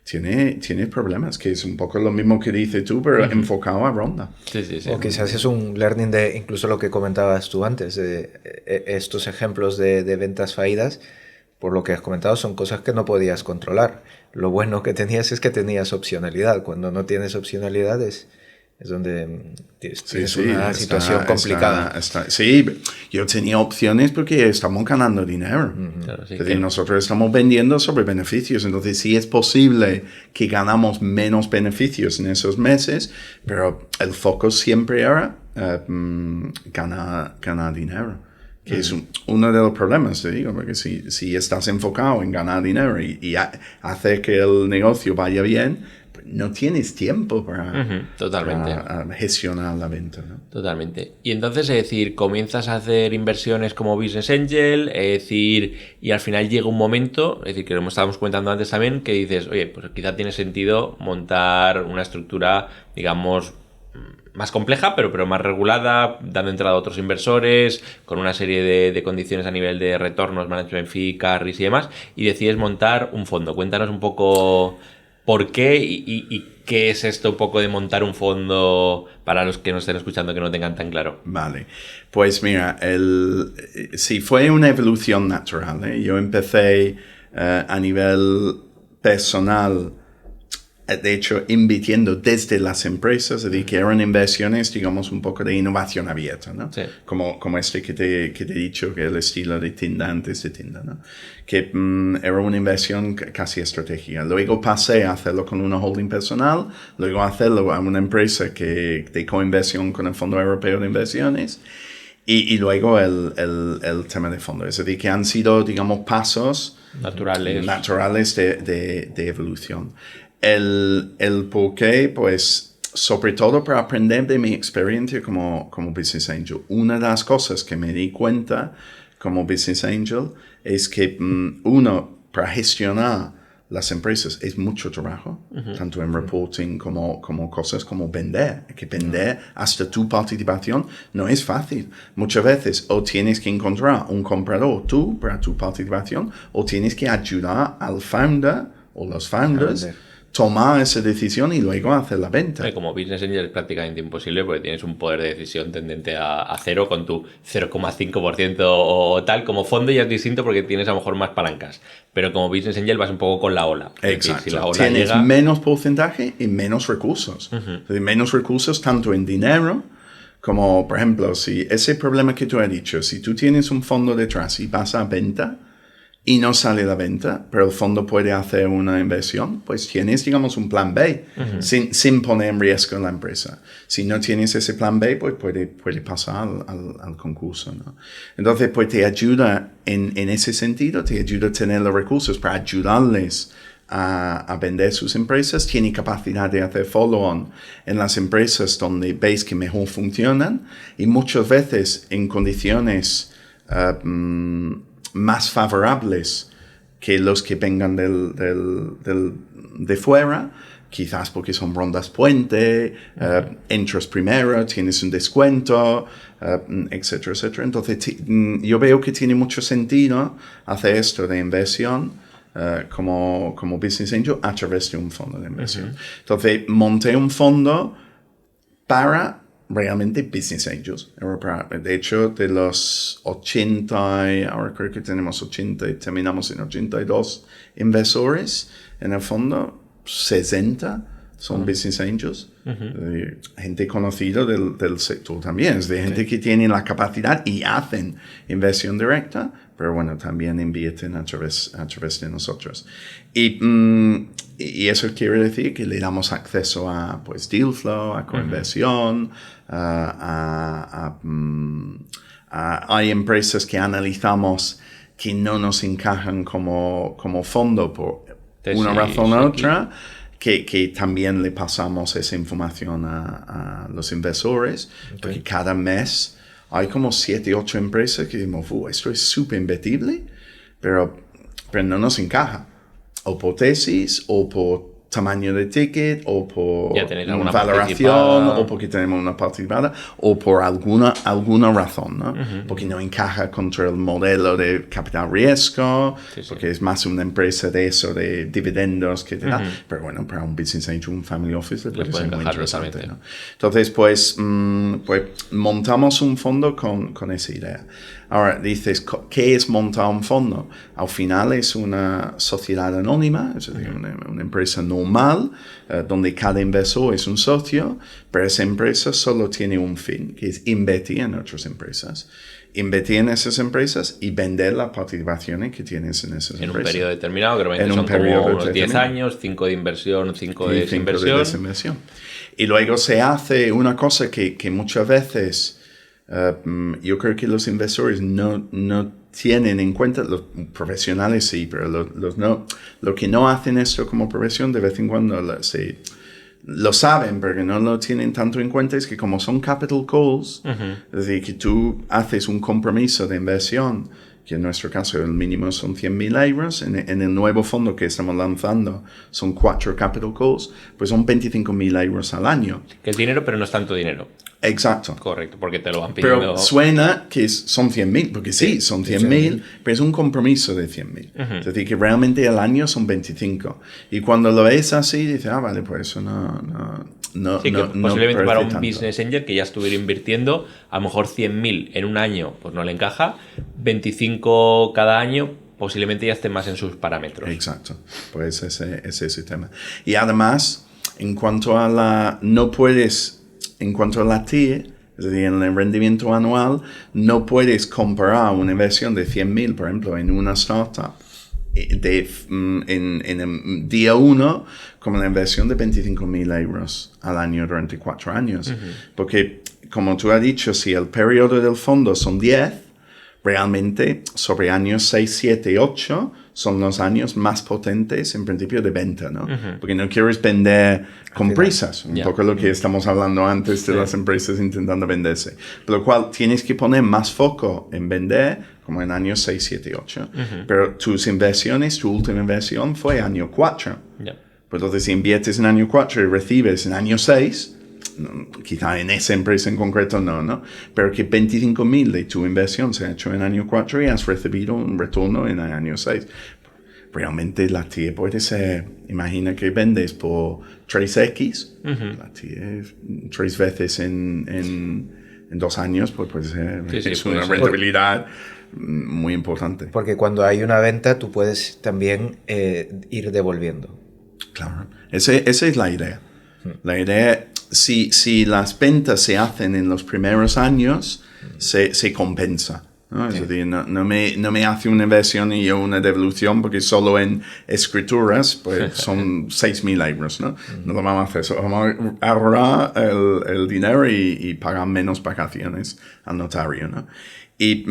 tiene problemas, que es un poco lo mismo que dices tú, pero enfocado a ronda. Sí. O quizás es un learning de incluso lo que comentabas tú antes, de estos ejemplos de ventas fallidas, por lo que has comentado, son cosas que no podías controlar. Lo bueno que tenías es que tenías opcionalidad. Cuando no tienes opcionalidad es donde tienes una situación complicada. Sí, yo tenía opciones porque estamos ganando dinero. Claro, sí, nosotros estamos vendiendo sobre beneficios. Entonces, sí es posible que ganamos menos beneficios en esos meses, pero el foco siempre era ganar dinero. Que es uno de los problemas, te digo, porque si estás enfocado en ganar dinero y hacer que el negocio vaya bien, no tienes tiempo para gestionar la venta, ¿no? Totalmente. Y entonces, es decir, comienzas a hacer inversiones como Business Angel, es decir, y al final llega un momento, es decir, que lo estábamos comentando antes también, que dices, oye, pues quizá tiene sentido montar una estructura, digamos, más compleja, pero más regulada, dando entrada a otros inversores, con una serie de condiciones a nivel de retornos, management fee, carries y demás, y decides montar un fondo. Cuéntanos un poco por qué y qué es esto un poco de montar un fondo para los que nos estén escuchando que no tengan tan claro. Vale, pues mira, sí fue una evolución natural, ¿eh? Yo empecé a nivel personal, de hecho, invirtiendo desde las empresas, es decir, que eran inversiones, digamos, un poco de innovación abierta, ¿no? Sí. Como este que te he dicho, que el estilo de Tinder antes de Tinder, ¿no? Que era una inversión casi estratégica. Luego pasé a hacerlo con una holding personal, luego a hacerlo a una empresa de coinversión con el Fondo Europeo de Inversiones, y luego el tema de fondo. Es decir, que han sido, digamos, pasos naturales de evolución. El por qué, pues, sobre todo para aprender de mi experiencia como Business Angel. Una de las cosas que me di cuenta como Business Angel es que, uno, para gestionar las empresas es mucho trabajo, tanto en reporting como cosas como vender. Que vender hasta tu participación no es fácil. Muchas veces o tienes que encontrar un comprador tú para tu participación o tienes que ayudar al founder o los founders tomar esa decisión y luego hacer la venta. Como Business Angel es prácticamente imposible porque tienes un poder de decisión tendente a cero con tu 0,5% o tal. Como fondo ya es distinto porque tienes a lo mejor más palancas. Pero como Business Angel vas un poco con la ola. Exacto. Si la ola tienes menos porcentaje y menos recursos. Es decir, menos recursos tanto en dinero como, por ejemplo, si ese problema que tú has dicho, si tú tienes un fondo detrás y vas a venta, y no sale la venta, pero el fondo puede hacer una inversión, pues tienes, digamos, un plan B, sin poner en riesgo la empresa. Si no tienes ese plan B, pues puede pasar al concurso, ¿no? Entonces, pues te ayuda, en ese sentido, te ayuda a tener los recursos para ayudarles a vender sus empresas. Tiene capacidad de hacer follow-on en las empresas donde veis que mejor funcionan, y muchas veces en condiciones más favorables que los que vengan de fuera, quizás porque son rondas puente, entras primero, tienes un descuento, etcétera, etcétera. Entonces, yo veo que tiene mucho sentido hacer esto de inversión como Business Angel a través de un fondo de inversión. Entonces, monté un fondo para realmente Business Angels. De hecho, de los 80, ahora creo que tenemos 80, terminamos en 82 inversores en el fondo, 60 son Business Angels. Gente conocida del sector también, es de gente que tiene la capacidad y hacen inversión directa, pero bueno, también invierten a través de nosotros. Y eso quiere decir que le damos acceso a pues, deal flow, a coinversión, hay empresas que analizamos que no nos encajan como fondo por una razón u otra, que también le pasamos esa información a los inversores, porque cada mes hay como 7, 8 empresas que decimos, esto es súper invertible, pero no nos encaja. O por tesis, o por tamaño de ticket, o por valoración, o porque tenemos una participada, o por alguna razón, ¿no? Porque no encaja contra el modelo de capital riesgo, porque es más una empresa de eso, de dividendos que te da. Pero bueno, para un business angel, un family office, le puede ser muy interesante, ¿no? Entonces, pues montamos un fondo con esa idea. Ahora, dices, ¿qué es montar un fondo? Al final es una sociedad anónima, es decir, una empresa normal, donde cada inversor es un socio, pero esa empresa solo tiene un fin, que es invertir en otras empresas. Invertir en esas empresas y vender las participaciones que tienes en esas empresas. En un periodo determinado, que normalmente son como unos 10 años, 5 de inversión, 5 de desinversión. Y luego se hace una cosa que muchas veces... yo creo que los inversores no tienen en cuenta, los profesionales sí, pero los que no hacen esto como profesión de vez en cuando lo saben, pero que no lo tienen tanto en cuenta, es que como son capital calls, es decir, que tú haces un compromiso de inversión, que en nuestro caso el mínimo son 100.000 euros, en el nuevo fondo que estamos lanzando son 4 capital calls, pues son 25.000 euros al año. Que es dinero, pero no es tanto dinero. Exacto. Correcto, porque te lo van pidiendo. Pero suena que son 100.000, porque sí, son 100.000, pero es un compromiso de 100.000. Es decir, que realmente al año son 25. Y cuando lo ves así, dices, vale, pues eso no sí, que posiblemente para un tanto. business angel que ya estuviera invirtiendo, a lo mejor 100.000 en un año, pues no le encaja. 25 cada año, posiblemente ya esté más en sus parámetros. Exacto, pues ese es el tema. Y además, en cuanto a la TIE, es decir, en el rendimiento anual, no puedes comparar una inversión de 100.000, por ejemplo, en una startup en el día 1 como la inversión de 25.000 euros al año durante 4 años. Porque, como tú has dicho, si el periodo del fondo son 10, realmente sobre años 6, 7 y 8 son los años más potentes en principio de venta, ¿no? Porque no quieres vender con prisas, un poco lo que estamos hablando antes de las empresas intentando venderse. Por lo cual tienes que poner más foco en vender como en años 6, 7 y 8. Pero tus inversiones, tu última inversión fue año 4. Pues entonces si inviertes en año 4 y recibes en año 6, quizá en esa empresa en concreto no, pero que 25.000 de tu inversión se ha hecho en año 4 y has recibido un retorno en el año 6. Realmente la TIE puede ser, imagina que vendes por 3x, la TIE 3 veces en 2 años, pues puede ser, es una rentabilidad muy importante. Porque cuando hay una venta tú puedes también ir devolviendo. Claro, esa es la idea. La idea, si las ventas se hacen en los primeros años, se compensa, ¿no? Es decir, no me hace una inversión y yo una devolución, porque solo en escrituras pues son 6.000 euros, ¿no? No lo vamos a hacer, vamos a ahorrar el dinero y pagar menos vacaciones al notario, ¿no? Y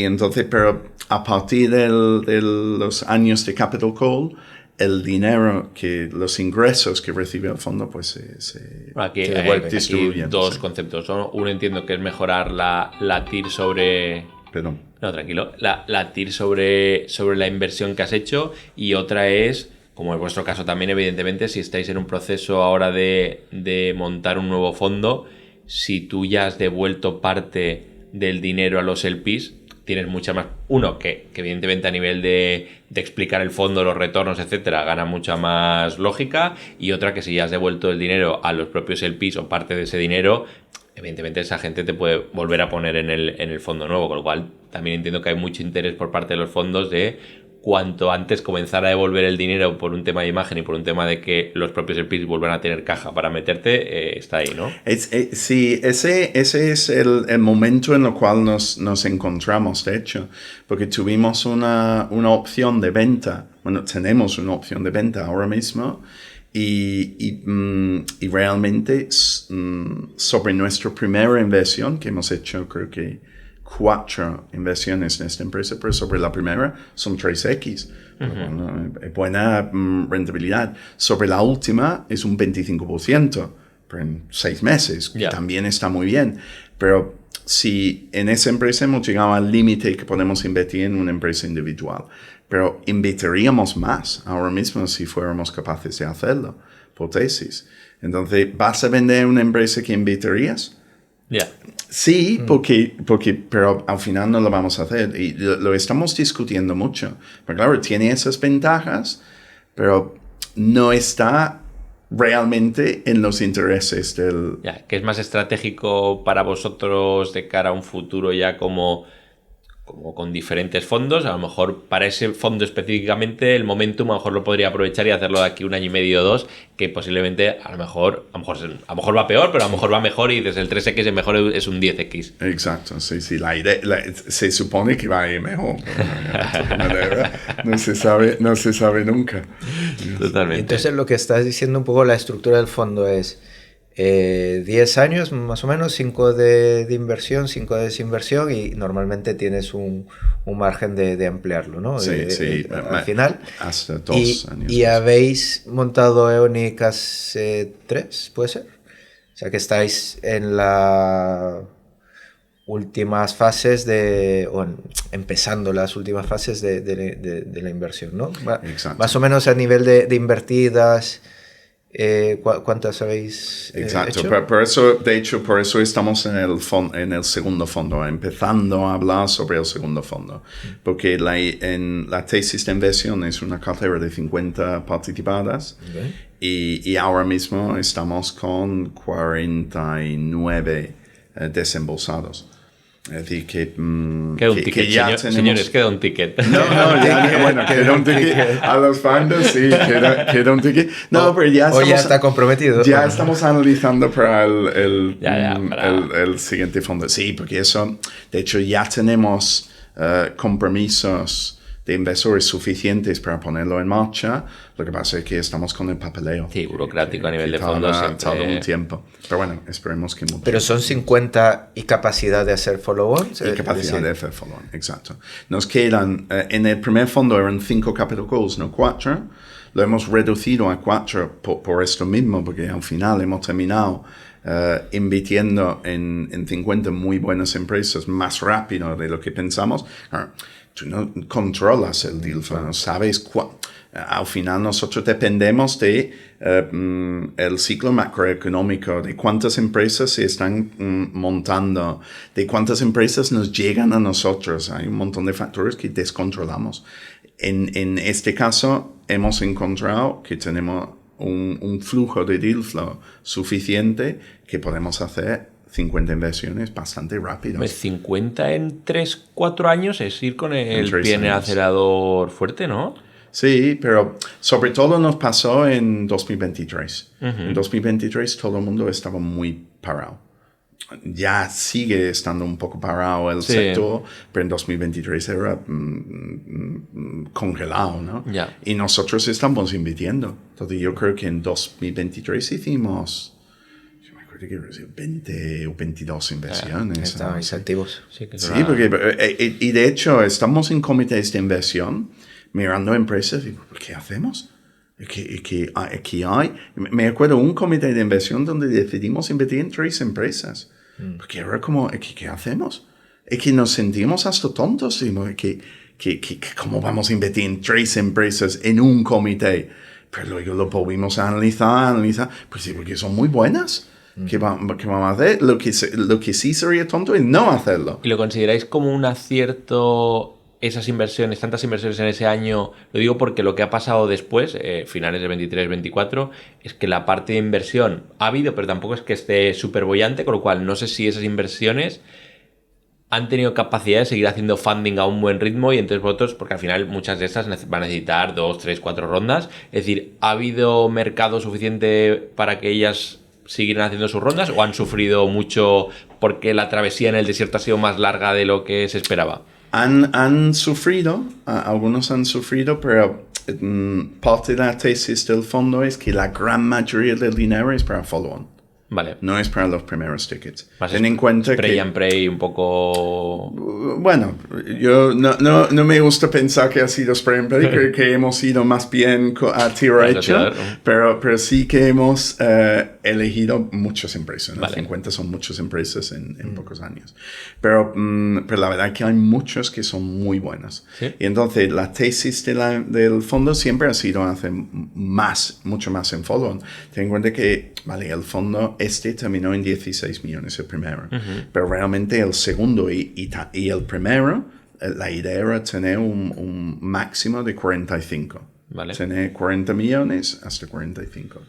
entonces, pero a partir de los años de capital call, el dinero, los ingresos que recibe el fondo, pues se distribuyen. Aquí dos conceptos, ¿no? Uno, entiendo que es mejorar la TIR sobre... Perdón. No, tranquilo. La TIR sobre la inversión que has hecho, y otra es como en vuestro caso también, evidentemente, si estáis en un proceso ahora de montar un nuevo fondo, si tú ya has devuelto parte del dinero a los LPs, tienes mucha más... Uno, que evidentemente a nivel de explicar el fondo, los retornos, etcétera, gana mucha más lógica. Y otra, que si ya has devuelto el dinero a los propios LPs o parte de ese dinero, evidentemente esa gente te puede volver a poner en el fondo nuevo. Con lo cual, también entiendo que hay mucho interés por parte de los fondos de cuanto antes comenzar a devolver el dinero por un tema de imagen y por un tema de que los propios LPs vuelvan a tener caja para meterte, está ahí, ¿no? Sí, ese es el momento en el cual nos encontramos, de hecho, porque tuvimos una opción de venta, bueno, tenemos una opción de venta ahora mismo, y realmente sobre nuestra primera inversión que hemos hecho, creo que 4 inversiones en esta empresa, pero sobre la primera son 3x. Bueno, buena rentabilidad. Sobre la última es un 25%, pero en 6 meses, que también está muy bien. Pero si en esa empresa hemos llegado al límite que podemos invertir en una empresa individual, pero invertiríamos más ahora mismo si fuéramos capaces de hacerlo, por tesis. Entonces, ¿vas a vender una empresa que invertirías? Sí, pero al final no lo vamos a hacer y lo estamos discutiendo mucho. Pero claro, tiene esas ventajas, pero no está realmente en los intereses del... que es más estratégico para vosotros de cara a un futuro ya como con diferentes fondos. A lo mejor para ese fondo específicamente el momentum a lo mejor lo podría aprovechar y hacerlo de aquí 1 año y medio o 2, que posiblemente a lo mejor va peor, pero a lo mejor va mejor y desde el 3X el mejor es un 10X. Exacto, sí, se supone que va a ir mejor. No se sabe nunca. Totalmente. Entonces lo que estás diciendo un poco, la estructura del fondo es 10 años más o menos, 5 de inversión, 5 de desinversión, y normalmente tienes un margen de ampliarlo, ¿no? Sí, al final. Hasta 2 años. Y habéis montado Eonic hace 3, ¿puede ser? O sea que estáis en las últimas fases empezando las últimas fases de la inversión, ¿no? Exacto. Más o menos a nivel de invertidas. ¿Cuántas habéis Exacto, hecho? por eso estamos en el segundo fondo, empezando a hablar sobre el segundo fondo, porque en la tesis de inversión es una cartera de 50 participadas, y ahora mismo estamos con 49 desembolsados. Es decir, que queda un ticket, ya señores, queda un ticket. Queda un ticket. A los founders, sí, queda un ticket. No, pero ya estamos... ya está comprometido. Ya estamos analizando para el siguiente fondo. Sí, porque eso... De hecho, ya tenemos compromisos de inversores suficientes para ponerlo en marcha. Lo que pasa es que estamos con el papeleo. Sí, burocrático a nivel de fondos. Tarda un tiempo. Pero bueno, esperemos que mucho. Pero son 50 y capacidad de hacer follow-ons. Y capacidad de hacer follow-on, exacto. Nos quedan, en el primer fondo eran 5 capital calls, no 4. Lo hemos reducido a 4 por esto mismo, porque al final hemos terminado invirtiendo en 50 muy buenas empresas más rápido de lo que pensamos. Tú no controlas el deal flow, no sabes al final nosotros dependemos de el ciclo macroeconómico, de cuántas empresas se están montando, de cuántas empresas nos llegan a nosotros. Hay un montón de factores que descontrolamos. En este caso hemos encontrado que tenemos un flujo de deal flow suficiente que podemos hacer 50 inversiones bastante rápido. Pues 50 en 3-4 años es ir con el pie en el acelerador fuerte, ¿no? Sí, pero sobre todo nos pasó en 2023. En 2023 todo el mundo estaba muy parado. Ya sigue estando un poco parado el sector, pero en 2023 era congelado, ¿no? Y nosotros estamos invirtiendo. Entonces yo creo que en 2023 hicimos... 20 o 22 inversiones. Estáis activos. Sí, porque, y de hecho estamos en comités de inversión mirando empresas y ¿qué hacemos? Aquí hay... Me acuerdo un comité de inversión donde decidimos invertir en 3 empresas. Porque era como, ¿qué hacemos? Es que nos sentimos hasta tontos. cómo vamos a invertir en 3 empresas en un comité. Pero luego lo volvimos a analizar, pues sí, porque son muy buenas. ¿Qué vamos a hacer? Lo que sí sería tonto es no hacerlo. ¿Y lo consideráis como un acierto esas inversiones, tantas inversiones en ese año? Lo digo porque lo que ha pasado después, finales de 23-24, es que la parte de inversión ha habido, pero tampoco es que esté súper bollante, con lo cual no sé si esas inversiones han tenido capacidad de seguir haciendo funding a un buen ritmo y entonces vosotros, porque al final muchas de estas van a necesitar 2, 3, 4 rondas. Es decir, ¿ha habido mercado suficiente para que ellas siguieran haciendo sus rondas o han sufrido mucho porque la travesía en el desierto ha sido más larga de lo que se esperaba? Han sufrido, algunos han sufrido, pero parte de la tesis del fondo es que la gran mayoría del dinero es para follow-on. Vale. No es para los primeros tickets. Más Ten en cuenta spray que... and pray un poco... Bueno, yo no me gusta pensar que ha sido spray and pray, creo que hemos ido más bien a tiro hecho, pero sí que hemos elegido muchas empresas, ¿no? Vale. 50 son muchas empresas en pocos años. Pero la verdad es que hay muchas que son muy buenas. ¿Sí? Y entonces la tesis del fondo siempre ha sido hacer mucho más en follow-on. Ten en cuenta que, vale, el fondo terminó en 16 millones el primero, pero realmente el segundo y el primero, la idea era tener un máximo de 45. Vale. Tener 40 millones hasta 45.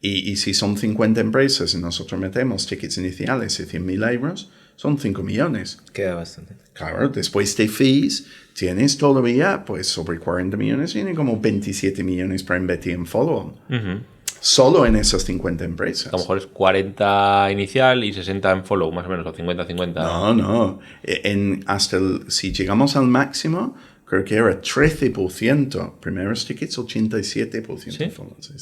Y si son 50 empresas y nosotros metemos tickets iniciales de 100.000 euros, son 5 millones. Queda bastante. Claro, después de fees, tienes todavía, pues sobre 40 millones, tiene como 27 millones para invertir en follow-on. Solo en esas 50 empresas. A lo mejor es 40 inicial y 60 en follow, más o menos, o 50-50. No. Si llegamos al máximo, creo que era 13%. Primeros tickets, 87%. ¿Sí? Follow, sí.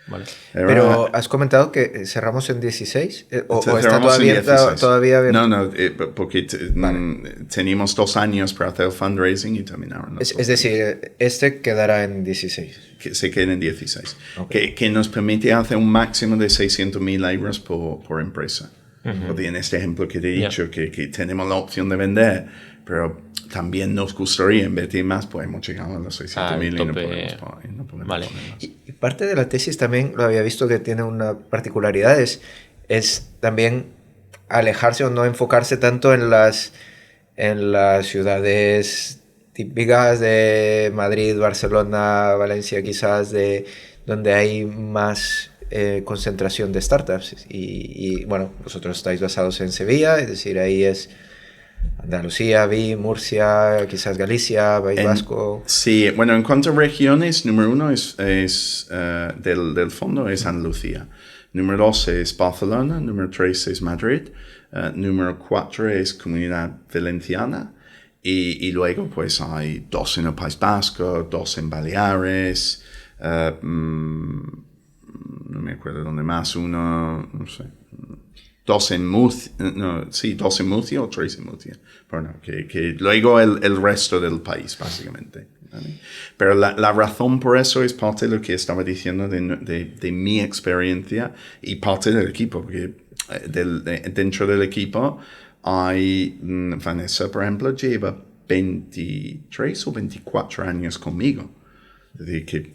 Vale. Pero has comentado que cerramos en 16 o está Cerramos en 16. todavía abierto. No, porque teníamos 2 años para hacer fundraising y terminaron. Es decir, este quedará en 16. Que se queden en 16. Okay. Que nos permite hacer un máximo de 600.000 euros por empresa. Porque en este ejemplo que te he dicho, que tenemos la opción de vender, pero también nos gustaría invertir más, pues hemos llegado a los 600.000 y no podemos vale. poner más. Y parte de la tesis también lo había visto que tiene una particularidad, es también alejarse o no enfocarse tanto en las ciudades típicas de Madrid, Barcelona, Valencia, quizás, donde hay más concentración de startups. Y bueno, vosotros estáis basados en Sevilla, es decir, ahí es Andalucía, Murcia, quizás Galicia, País Vasco. Sí, bueno, en cuanto a regiones, número 1 es del fondo es Andalucía. Número 2 es Barcelona, número 3 es Madrid, número 4 es Comunidad Valenciana. Y luego, pues, hay 2 en el País Vasco, 2 en Baleares, no me acuerdo dónde más, uno, no sé, 2 en Murcia, 2 en Murcia o 3 en Murcia. Bueno, que luego el resto del país, básicamente. ¿Vale? Pero la razón por eso es parte de lo que estaba diciendo de mi experiencia y parte del equipo, porque dentro del equipo hay Vanessa, por ejemplo, lleva 23 o 24 años conmigo. Es decir,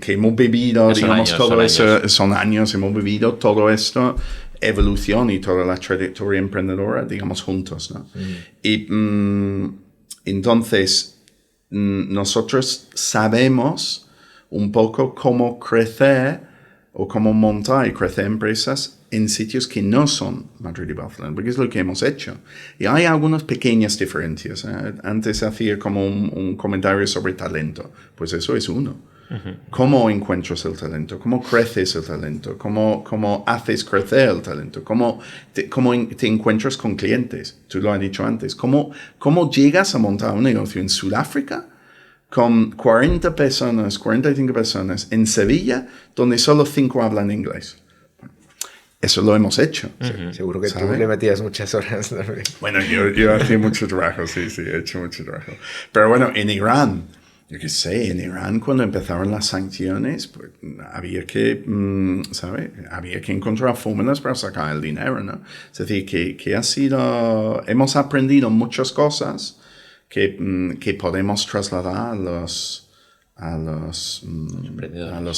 que hemos vivido, digamos, todo eso, son años, hemos vivido todo esto, evolución y toda la trayectoria emprendedora, digamos, juntos, ¿no? Y entonces, nosotros sabemos un poco cómo crecer o cómo montar y crecer empresas en sitios que no son Madrid y Barcelona, porque es lo que hemos hecho. Y hay algunas pequeñas diferencias. Antes hacía como un comentario sobre talento. Pues eso es uno. ¿Cómo encuentras el talento? ¿Cómo creces el talento? ¿Cómo haces crecer el talento? ¿Cómo te encuentras con clientes? Tú lo has dicho antes. ¿Cómo llegas a montar un negocio en Sudáfrica con 40 personas, 45 personas en Sevilla, donde solo 5 hablan inglés? Eso lo hemos hecho. Seguro que ¿sabes? tú le metías muchas horas también. Bueno, yo hacía mucho trabajo, sí, he hecho mucho trabajo. Pero bueno, en Irán, yo qué sé, en Irán cuando empezaron las sanciones, pues había que, ¿sabes? Había que encontrar fórmulas para sacar el dinero, ¿no? Es decir, que hemos aprendido muchas cosas que podemos trasladar a los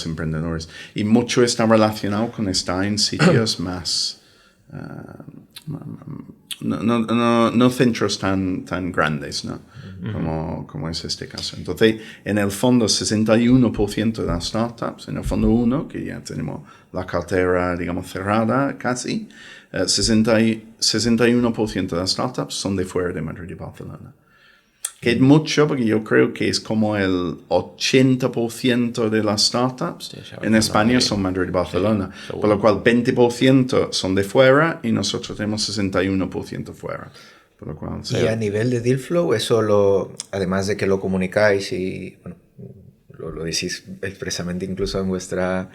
emprendedores. Y mucho está relacionado con estar en sitios más... no centros tan grandes, ¿no? Como es este caso. Entonces, en el fondo, 61% de las startups, en el fondo 1, que ya tenemos la cartera, digamos, cerrada casi, 61% de las startups son de fuera de Madrid y Barcelona. Que es mucho, porque yo creo que es como el 80% de las startups en España son Madrid y Barcelona. Sí, por lo cual 20% son de fuera y nosotros tenemos 61% fuera. Por lo cual, y a nivel de deal flow, eso además de que lo comunicáis y bueno, lo decís expresamente incluso en vuestra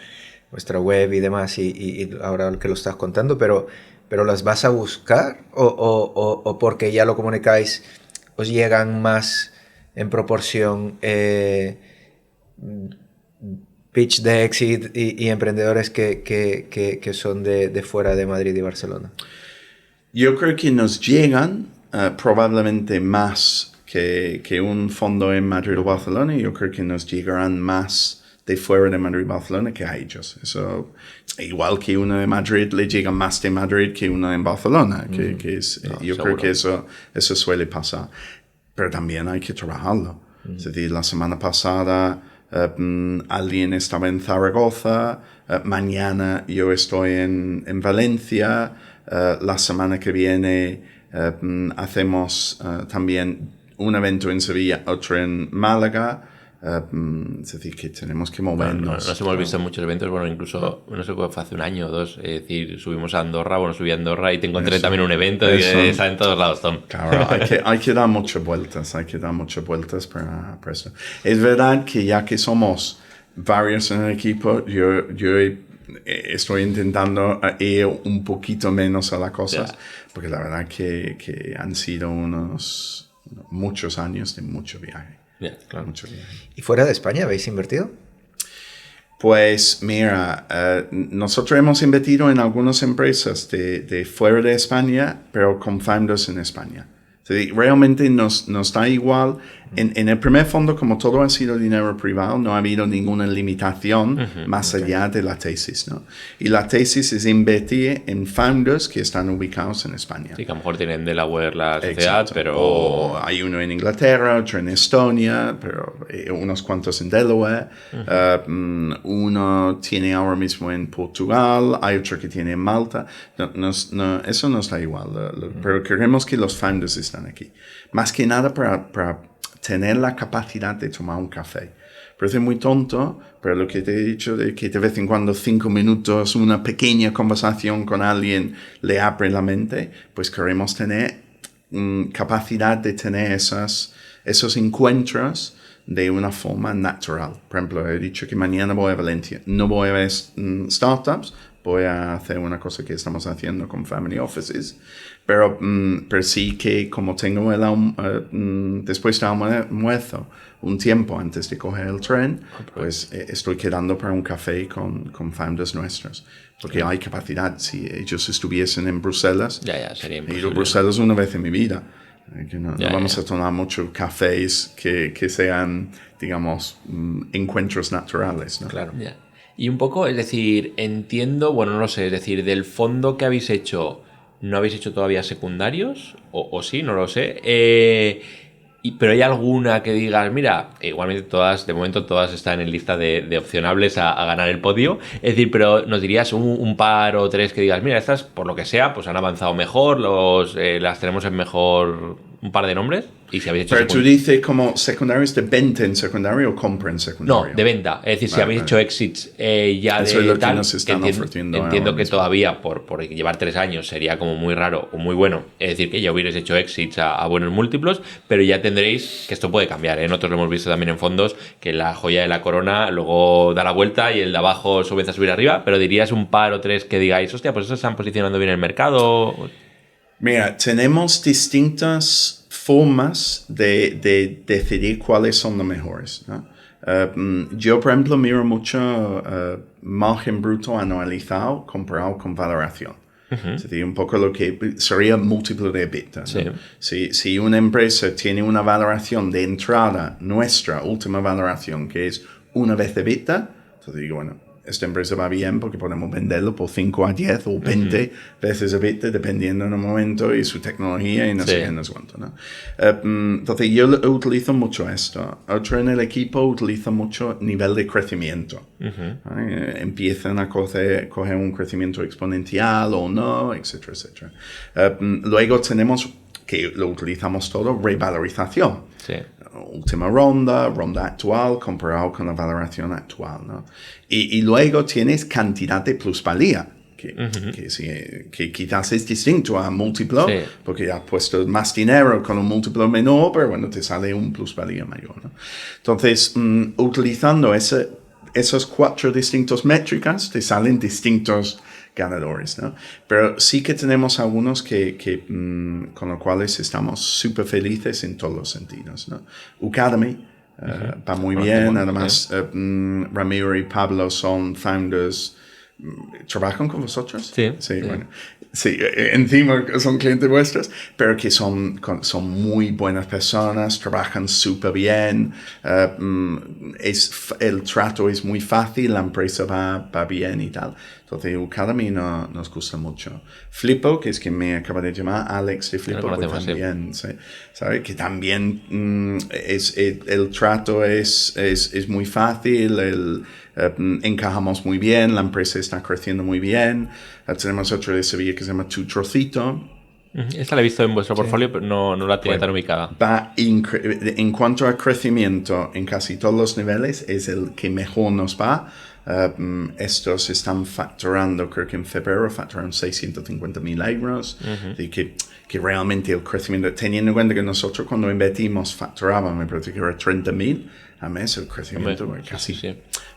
web y demás, y ahora que lo estás contando, pero ¿las vas a buscar o porque ya lo comunicáis os llegan más en proporción pitch de exit y emprendedores que son de fuera de Madrid y Barcelona? Yo creo que nos llegan probablemente más que un fondo en Madrid o Barcelona. Yo creo que nos llegarán más de fuera de Madrid y Barcelona que a ellos. Eso, igual que uno de Madrid le llega más de Madrid que uno en Barcelona. Que es, yo creo que eso suele pasar. Pero también hay que trabajarlo. Es decir, la semana pasada alguien estaba en Zaragoza, mañana yo estoy en Valencia, la semana que viene hacemos también un evento en Sevilla, otro en Málaga. Es decir, que tenemos que movernos. Nos hemos visto en muchos eventos, bueno, incluso, no sé, fue hace un año o dos, es decir, subimos a Andorra, subí a Andorra y te encontré también un evento y está en todos lados, Tom. Claro, hay que dar muchas vueltas, para eso. Es verdad que ya que somos varios en el equipo, yo estoy intentando ir un poquito menos a las cosas, porque la verdad que han sido muchos años de mucho viaje. Claro. Mucho viaje. ¿Y fuera de España habéis invertido? Pues mira, nosotros hemos invertido en algunas empresas de fuera de España, pero con founders en España. Realmente nos da igual. En el primer fondo, como todo ha sido dinero privado, no ha habido ninguna limitación más allá de la tesis, ¿no? Y la tesis es invertir en founders que están ubicados en España. Sí, que a lo mejor tienen Delaware la sociedad, Exacto. pero... O hay uno en Inglaterra, otro en Estonia, pero unos cuantos en Delaware. Uno tiene ahora mismo en Portugal, hay otro que tiene en Malta. Eso nos da igual, pero queremos que los founders estén aquí. Más que nada para tener la capacidad de tomar un café. Parece muy tonto, pero lo que te he dicho de que de vez en cuando 5 minutos, una pequeña conversación con alguien le abre la mente, pues queremos tener capacidad de tener esos encuentros de una forma natural. Por ejemplo, he dicho que mañana voy a Valencia. No voy a ver startups, voy a hacer una cosa que estamos haciendo con Family Offices, pero sí que como tengo después de almuerzo un tiempo antes de coger el tren, pues estoy quedando para un café con founders nuestros, porque hay capacidad. Si ellos estuviesen en Bruselas, sería imposible. He ido a Bruselas una vez en mi vida. Que no vamos a tomar muchos cafés que sean, digamos, encuentros naturales, ¿no? Claro. Y un poco, es decir, entiendo, bueno, no lo sé, es decir, del fondo que habéis hecho, ¿no habéis hecho todavía secundarios? O sí, no lo sé. Pero hay alguna que digas, mira, igualmente de momento todas están en lista de opcionables a ganar el podio. Es decir, pero nos dirías un par o tres que digas, mira, estas, por lo que sea, pues han avanzado mejor, las tenemos en mejor, un par de nombres. Y si habéis hecho pero tú dices como secundarios de venta en secundario o compra en secundario. No, de venta. Es decir, si habéis hecho exits ya eso de es lo tal, que nos están ofreciendo entiendo ahora que mismo. todavía por llevar 3 años sería como muy raro o muy bueno. Es decir, que ya hubierais hecho exits a buenos múltiplos, pero ya tendréis, que esto puede cambiar, ¿eh? Nosotros lo hemos visto también en fondos, que la joya de la corona luego da la vuelta y el de abajo comienza a subir arriba, pero dirías un par o tres que digáis, hostia, pues estos están posicionando bien en el mercado. Mira, tenemos distintas formas de decidir cuáles son los mejores, ¿no? Yo, por ejemplo, miro mucho margen bruto anualizado comparado con valoración. Es decir, un poco lo que sería múltiplo de EBITDA, ¿no? Si una empresa tiene una valoración de entrada, nuestra última valoración, que es 1 vez EBITDA, entonces digo, bueno, esta empresa va bien porque podemos venderlo por 5 a 10 o 20 veces EBITDA, dependiendo en el momento y su tecnología y no sé qué, no sé cuánto, ¿no? Entonces yo utilizo mucho esto. Otro en el equipo utiliza mucho nivel de crecimiento. Empiezan a coger un crecimiento exponencial o no, etcétera, etcétera. Luego tenemos, que lo utilizamos todo, revalorización. Sí. Última ronda actual comparado con la valoración actual, ¿no? Y luego tienes cantidad de plusvalía, que quizás es distinto a múltiplo, porque has puesto más dinero con un múltiplo menor, pero bueno, te sale un plusvalía mayor, ¿no? Entonces, utilizando esos 4 distintos métricas, te salen distintos ganadores, ¿no? Pero sí que tenemos algunos con los cuales estamos súper felices en todos los sentidos, ¿no? Udemy va muy bien, además Ramiro y Pablo son founders. ¿Trabajan con vosotros? Sí, bueno. Sí, encima son clientes vuestros, pero que son muy buenas personas, trabajan súper bien, el trato es muy fácil, la empresa va bien y tal. Entonces, Udemy nos gusta mucho. Flippo, que es quien me acaba de llamar, Alex de Flippo, pues también, ¿sabe? Que también el trato es muy fácil, encajamos muy bien, la empresa está creciendo muy bien. Tenemos otro de Sevilla que se llama Tu Trocito. Esta la he visto en vuestro portfolio, pero no la tiene tan ubicada. En cuanto a crecimiento, en casi todos los niveles, es el que mejor nos va. Estos están facturando, creo que en febrero facturaron 650.000 euros. Que realmente el crecimiento, teniendo en cuenta que nosotros cuando invertimos facturábamos, me parece que era 30.000 a mes, el crecimiento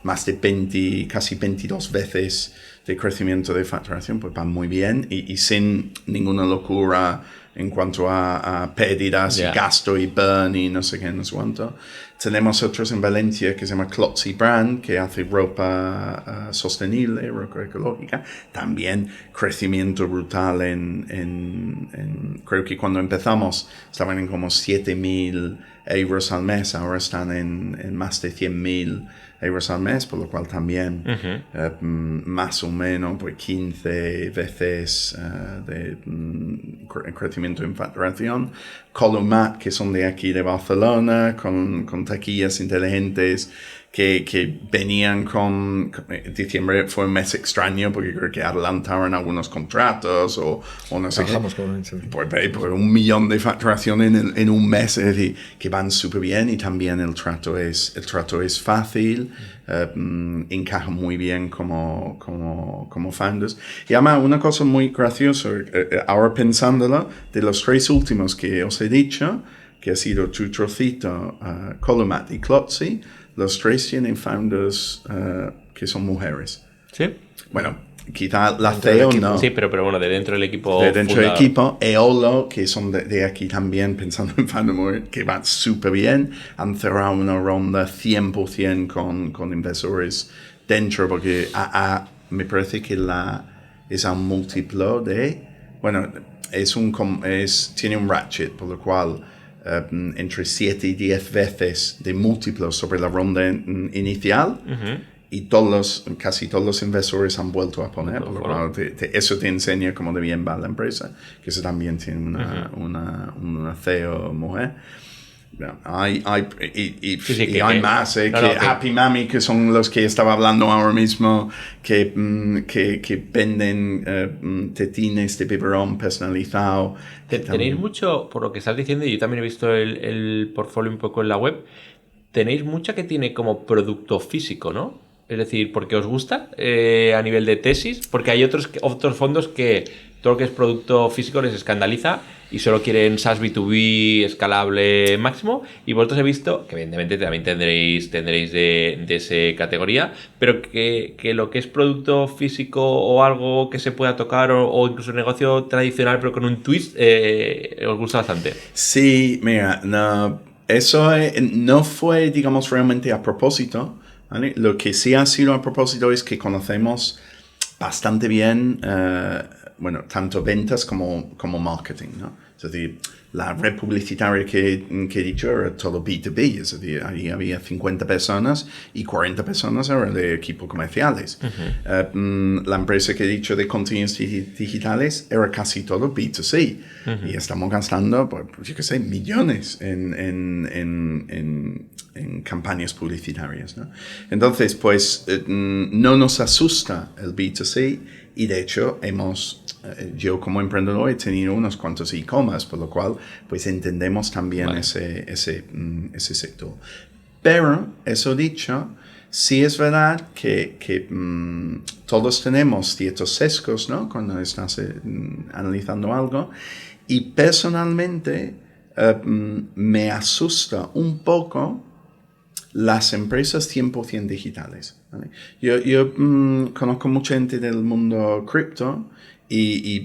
más de casi 22 veces de crecimiento de facturación, pues va muy bien y sin ninguna locura en cuanto a pérdidas y gasto y burn y no sé qué, no sé cuánto. Tenemos otros en Valencia que se llama Klotzy Brand, que hace ropa sostenible, ropa ecológica. También crecimiento brutal creo que cuando empezamos estaban en como 7.000 euros al mes, ahora están en más de 100.000 euros al mes, por lo cual también más o menos pues 15 veces de crecimiento en facturación. Colomat, que son de aquí de Barcelona, con taquillas inteligentes que venían con diciembre fue un mes extraño porque creo que adelantaron algunos contratos o no sé qué. Por 1 millón de facturación en un mes, es decir, que van súper bien y también el trato es fácil, encaja muy bien como founders. Y además, una cosa muy graciosa, ahora pensándolo, de los 3 últimos que os he dicho, que ha sido Tu Trocito, Colomat y Klotzy, los 3 tienen founders que son mujeres. ¿Sí? Bueno, quizá la CEO no. Sí, pero bueno, de dentro del equipo. De dentro del equipo. Eolo, que son de aquí también, pensando en founder mujer, que van súper bien. Han cerrado una ronda 100% con inversores dentro, porque me parece que es un múltiplo de... Bueno, tiene un ratchet, por lo cual... entre 7 y 10 veces de múltiplos sobre la ronda inicial y casi todos los inversores han vuelto a poner, por lo cual eso te enseña cómo de bien va la empresa, que eso también tiene una CEO mujer. Hay más, que Happy Mami, que son los que estaba hablando ahora mismo, que venden tetines de biberón personalizado. Tenéis mucho, por lo que estás diciendo, y yo también he visto el portfolio un poco en la web, tenéis mucha que tiene como producto físico, ¿no? Es decir, porque os gusta a nivel de tesis, porque hay otros fondos que todo lo que es producto físico les escandaliza y solo quieren SaaS B2B escalable máximo, y vosotros he visto que evidentemente también tendréis de esa categoría, pero que lo que es producto físico o algo que se pueda tocar o incluso negocio tradicional pero con un twist os gusta bastante. Sí, mira, eso no fue, digamos, realmente a propósito, ¿vale? Lo que sí ha sido a propósito es que conocemos bastante bien bueno, tanto ventas como marketing, ¿no? Es decir, la red publicitaria que he dicho era todo B2B, es decir, ahí había 50 personas y 40 personas eran de equipos comerciales. La empresa que he dicho de contenidos digitales era casi todo B2C. Y estamos gastando, pues, yo qué sé, millones en campañas publicitarias, ¿no? Entonces, pues, no nos asusta el B2C y de hecho yo como emprendedor he tenido unos cuantos e-commerce, por lo cual pues entendemos también ese sector. Pero, eso dicho, sí es verdad que todos tenemos ciertos sesgos, ¿no? Cuando estás analizando algo. Y personalmente me asusta un poco las empresas 100% digitales, ¿vale? Yo conozco mucha gente del mundo cripto y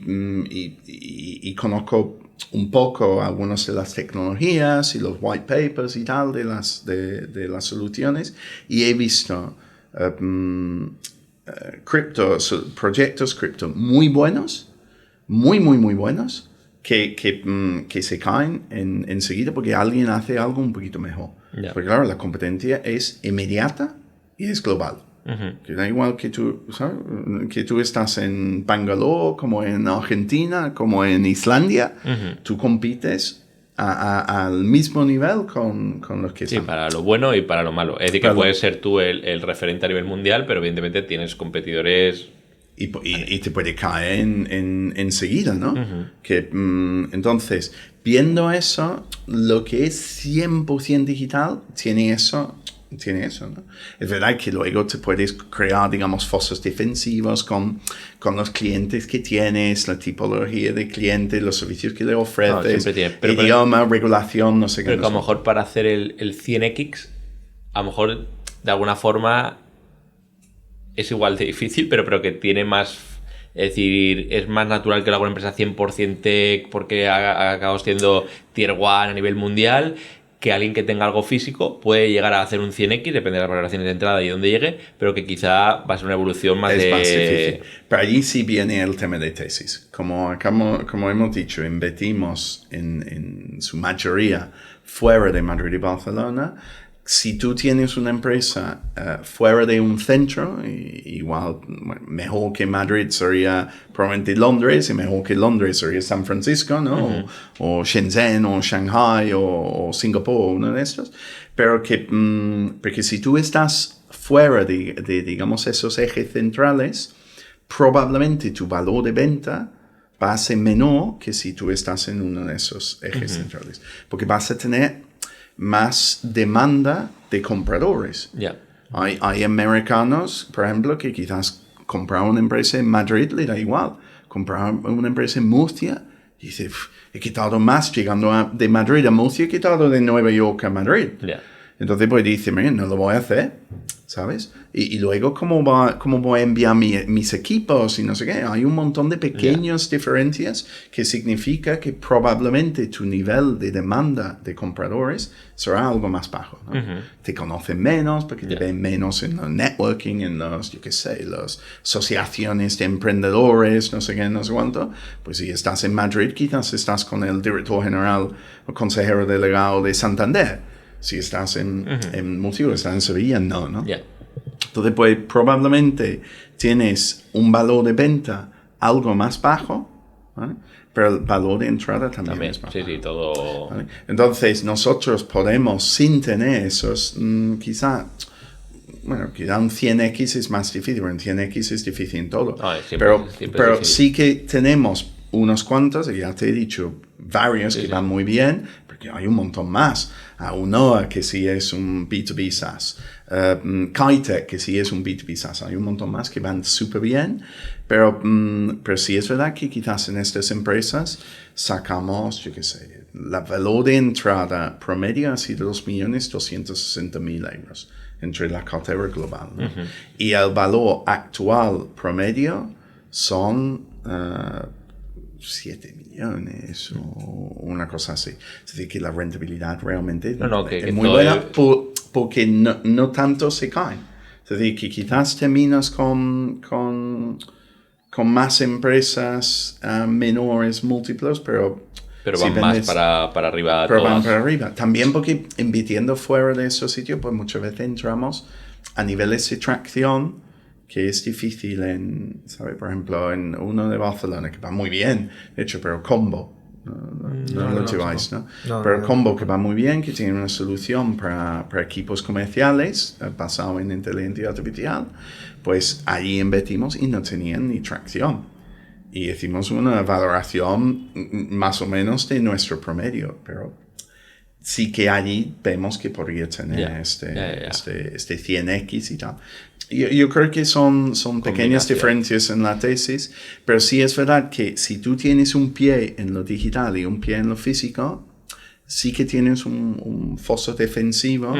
conozco un poco algunas de las tecnologías y los white papers y tal de las soluciones, y he visto proyectos cripto muy buenos, muy buenos, que se caen enseguida porque alguien hace algo un poquito mejor. Yeah. Porque claro, la competencia es inmediata y es global. Que da igual que tú, ¿sabes? Que tú estás en Bangalore, como en Argentina, como en Islandia, tú compites al mismo nivel con los que están. Sí, para lo bueno y para lo malo. Es decir, que puedes ser tú el referente a nivel mundial, pero evidentemente tienes competidores... Y te puede caer enseguida, ¿no? Entonces, viendo eso, lo que es 100% digital tiene eso, ¿no? Es verdad que luego te puedes crear, digamos, fosos defensivos con los clientes que tienes, la tipología de cliente, los servicios que le ofreces, idioma, regulación, no sé qué. Pero que a lo mejor para hacer el 100x, a lo mejor de alguna forma es igual de difícil, pero que tiene más... Es decir, es más natural que lo haga una empresa 100% tech porque acabamos siendo tier 1 a nivel mundial, que alguien que tenga algo físico puede llegar a hacer un 100x, depende de las valoraciones de entrada y dónde llegue, pero que quizá va a ser una evolución más más difícil. Pero allí sí viene el tema de tesis. Como hemos dicho, invertimos en su mayoría fuera de Madrid y Barcelona. Si tú tienes una empresa fuera de un centro, igual mejor que Madrid sería probablemente Londres, y mejor que Londres sería San Francisco, ¿no? O Shenzhen, o Shanghai, o Singapur, uno de estos. Pero porque si tú estás fuera de, digamos, esos ejes centrales, probablemente tu valor de venta va a ser menor que si tú estás en uno de esos ejes centrales. Porque vas a tener más demanda de compradores. Yeah. Hay americanos, por ejemplo, que quizás comprar una empresa en Madrid le da igual. Comprar una empresa en Murcia, dice, he quitado más llegando de Madrid a Murcia, he quitado de Nueva York a Madrid. Yeah. Entonces, pues dice, mira, no lo voy a hacer, ¿sabes? Y luego, ¿cómo voy a enviar mis equipos y no sé qué? Hay un montón de pequeñas diferencias que significa que probablemente tu nivel de demanda de compradores será algo más bajo, ¿no? Te conocen menos porque te ven menos en el networking, en los, yo qué sé, las asociaciones de emprendedores, no sé qué, no sé cuánto. Pues si estás en Madrid, quizás estás con el director general o consejero delegado de Santander. Si estás en Murcia o estás en Sevilla, no. Yeah. Entonces, pues, probablemente tienes un valor de venta algo más bajo, ¿vale? Pero el valor de entrada también es más bajo. Sí, todo... ¿Vale? Entonces, nosotros podemos, sin tener esos, quizá un 100x es más difícil, pero un 100x es difícil en todo. Pero sí que tenemos unos cuantos, y ya te he dicho, varios que van muy bien, porque hay un montón más. Aunoa, que sí es un B2B SaaS. Kitech, que sí es un B2B SaaS. Hay un montón más que van súper bien, pero sí es verdad que quizás en estas empresas sacamos, yo qué sé, la valor de entrada promedio ha sido 2.260.000 euros entre la cartera global, ¿no? Y el valor actual promedio son 7 millones o una cosa así. Es decir, que la rentabilidad realmente es muy buena porque no tanto se caen. Es decir, que quizás terminas con con más empresas menores, múltiplos, pero van más para arriba. Pero todas. van para arriba. También porque invirtiendo fuera de esos sitios, pues muchas veces entramos a niveles de tracción que es difícil ¿sabes? Por ejemplo, en uno de Barcelona, que va muy bien, de hecho, pero Combo. No lo lleváis, ¿no? Pero Combo, que va muy bien, que tiene una solución para equipos comerciales basado en inteligencia artificial, pues allí invertimos y no tenían ni tracción. Y hicimos una valoración más o menos de nuestro promedio, pero sí que allí vemos que podría tener este 100x y tal. Yo creo que son pequeñas diferencias en la tesis, pero sí es verdad que si tú tienes un pie en lo digital y un pie en lo físico, sí que tienes un foso defensivo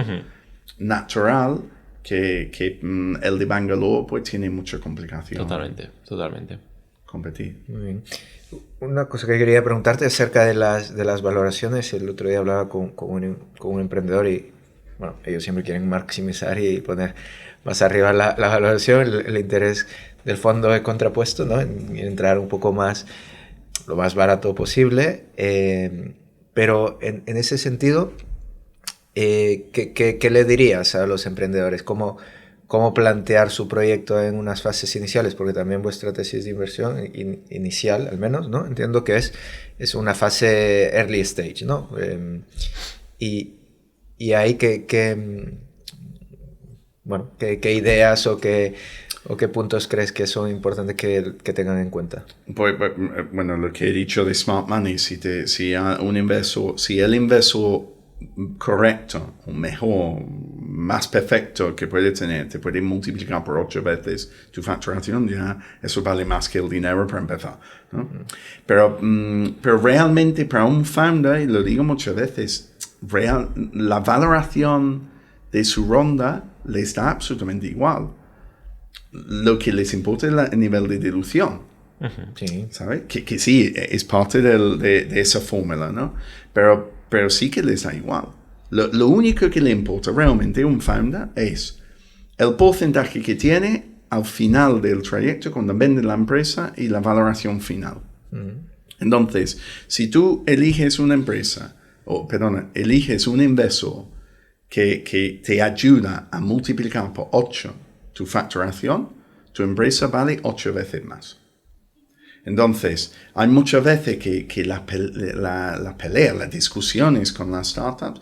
natural que el de Bangalore pues tiene mucha complicación. Totalmente. Competir. Muy bien. Una cosa que quería preguntarte acerca de las valoraciones. El otro día hablaba con un emprendedor y, bueno, ellos siempre quieren maximizar y poner más arriba la valoración. El interés del fondo es contrapuesto, ¿no? En entrar un poco más, lo más barato posible. Pero en ese sentido, ¿qué le dirías a los emprendedores? ¿Cómo plantear su proyecto en unas fases iniciales? Porque también vuestra tesis de inversión inicial, al menos, ¿no? Entiendo que es una fase early stage, ¿no? Y ahí ¿qué ideas o qué puntos crees que son importantes que tengan en cuenta? Pues, bueno, lo que he dicho de Smart Money, si el inversor correcto, o mejor, más perfecto que puede tener, te puede multiplicar por 8 veces tu facturación, ya eso vale más que el dinero para empezar, ¿no? Pero realmente para un founder, y lo digo muchas veces, la valoración de su ronda les da absolutamente igual. Lo que les importa es el nivel de dilución. Sí. ¿Sabes? Que sí, es parte de esa fórmula, ¿no? Pero sí que les da igual. Lo único que le importa realmente a un founder es el porcentaje que tiene al final del trayecto cuando vende la empresa y la valoración final. Entonces, si tú eliges una empresa, eliges un inversor que te ayuda a multiplicar por 8 tu facturación, tu empresa vale 8 veces más. Entonces, hay muchas veces que la pelea, las discusiones con las startups,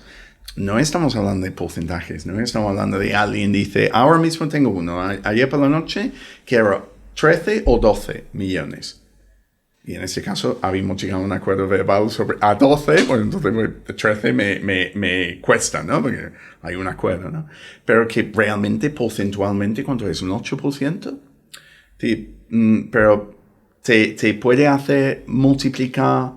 no estamos hablando de porcentajes, no estamos hablando de alguien dice, ahora mismo tengo uno, ayer por la noche quiero 13 o 12 millones. Y en este caso habíamos llegado a un acuerdo verbal sobre a 12, pues entonces 13 me cuesta, ¿no? Porque hay un acuerdo, ¿no? Pero que realmente porcentualmente, ¿cuánto es? ¿Un 8%? Sí, pero te puede hacer multiplicar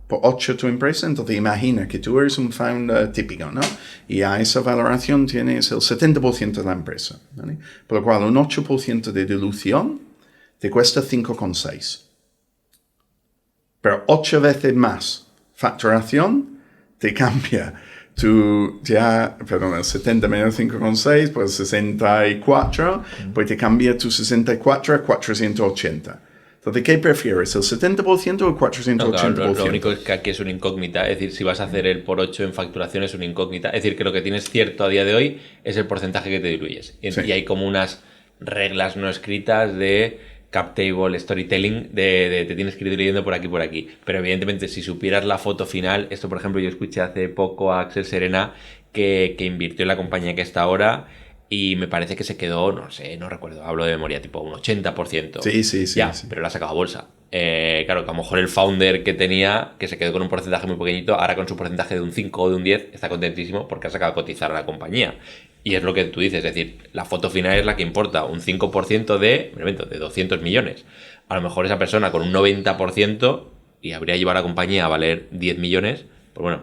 por 8 tu empresa. Entonces imagina que tú eres un founder típico, ¿no? Y a esa valoración tienes el 70% de la empresa, ¿vale? Por lo cual un 8% de dilución te cuesta 5,6. Pero 8 veces más facturación te cambia el 70 menos 5,6, pues 64, pues te cambia tu 64 a 480. Entonces, ¿qué prefieres? ¿El 70% o el 480%? No, claro, lo único es que aquí es una incógnita. Es decir, si vas a hacer el por 8 en facturación es una incógnita. Es decir, que lo que tienes cierto a día de hoy es el porcentaje que te diluyes. Y hay como unas reglas no escritas de cap table, storytelling, de te tienes que ir diluyendo por aquí. Pero evidentemente, si supieras la foto final, esto por ejemplo yo escuché hace poco a Axel Serena que invirtió en la compañía que está ahora y me parece que se quedó, no sé, no recuerdo, hablo de memoria, tipo un 80%. Sí. Ya, pero la ha sacado a bolsa. Claro, que a lo mejor el founder que tenía, que se quedó con un porcentaje muy pequeñito, ahora con su porcentaje de un 5 o de un 10, está contentísimo porque ha sacado a cotizar a la compañía. Y es lo que tú dices, es decir, la foto final es la que importa, un 5% de 200 millones. A lo mejor esa persona con un 90% y habría llevado a la compañía a valer 10 millones, pues bueno,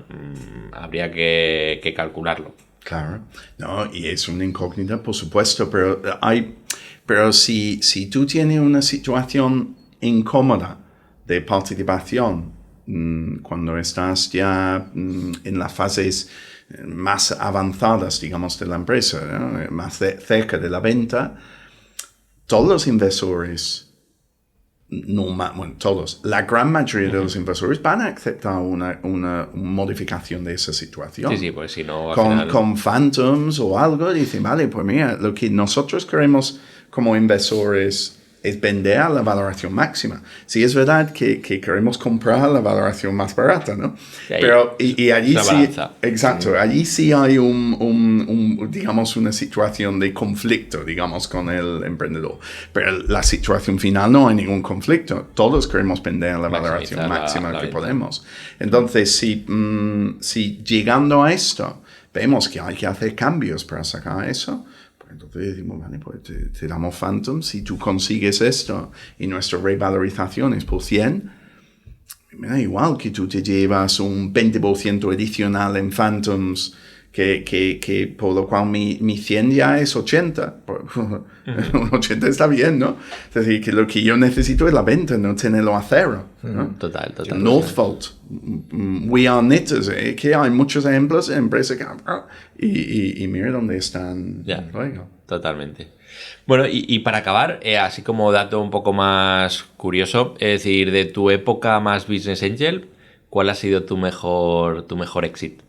habría que calcularlo. Claro, no, y es una incógnita, por supuesto, pero si tú tienes una situación incómoda de participación cuando estás ya en las fases más avanzadas, digamos, de la empresa, ¿no? Más cerca de la venta, todos los inversores bueno, todos, la gran mayoría de los inversores van a aceptar una modificación de esa situación. Sí, pues si no... Con phantoms o algo, dicen, vale, pues mira, lo que nosotros queremos como inversores es vender a la valoración máxima. Sí, es verdad que queremos comprar la valoración más barata, ¿no? Pero, y allí sí, balanza. exacto, allí sí hay digamos, una situación de conflicto, digamos, con el emprendedor. Pero la situación final no hay ningún conflicto. Todos queremos vender a la valoración máxima que podemos. Entonces, si llegando a esto, vemos que hay que hacer cambios para sacar eso, entonces decimos, vale, pues te damos Phantom, si tú consigues esto y nuestra revalorización es por 100, me da igual que tú te llevas un 20% adicional en Phantoms, que por lo cual mi 100 ya es 80. Un 80 está bien, ¿no? Es decir, que lo que yo necesito es la venta, no tenerlo a cero, ¿no? Total. Northvolt, We Are Knitters, que hay muchos ejemplos de empresas que... Y mira dónde están luego. Totalmente. Bueno, y para acabar, así como dato un poco más curioso, es decir, de tu época más Business Angel, ¿cuál ha sido tu mejor exit?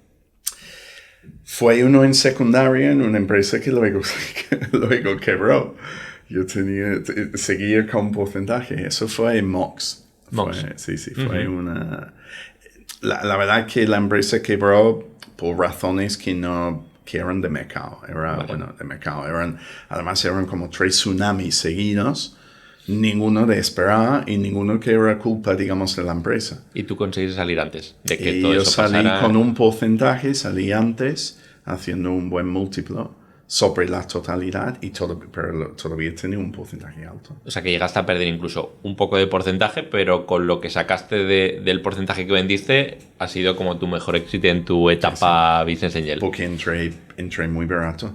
Fue uno en secundaria en una empresa que luego quebró. Yo seguía con porcentaje. Eso fue en Mox. Fue una... La verdad que la empresa quebró por razones que eran de mercado. De mercado. Además eran como 3 tsunamis seguidos. Ninguno de esperar y ninguno que era culpa, digamos, de la empresa. ¿Y tú conseguiste salir antes de que y todo yo eso salí pasara? con un porcentaje, salí antes, haciendo un buen múltiplo sobre la totalidad, pero todavía tenía un porcentaje alto. O sea, que llegaste a perder incluso un poco de porcentaje, pero con lo que sacaste del porcentaje que vendiste, ha sido como tu mejor éxito en tu etapa Business Angel. Porque entré muy barato.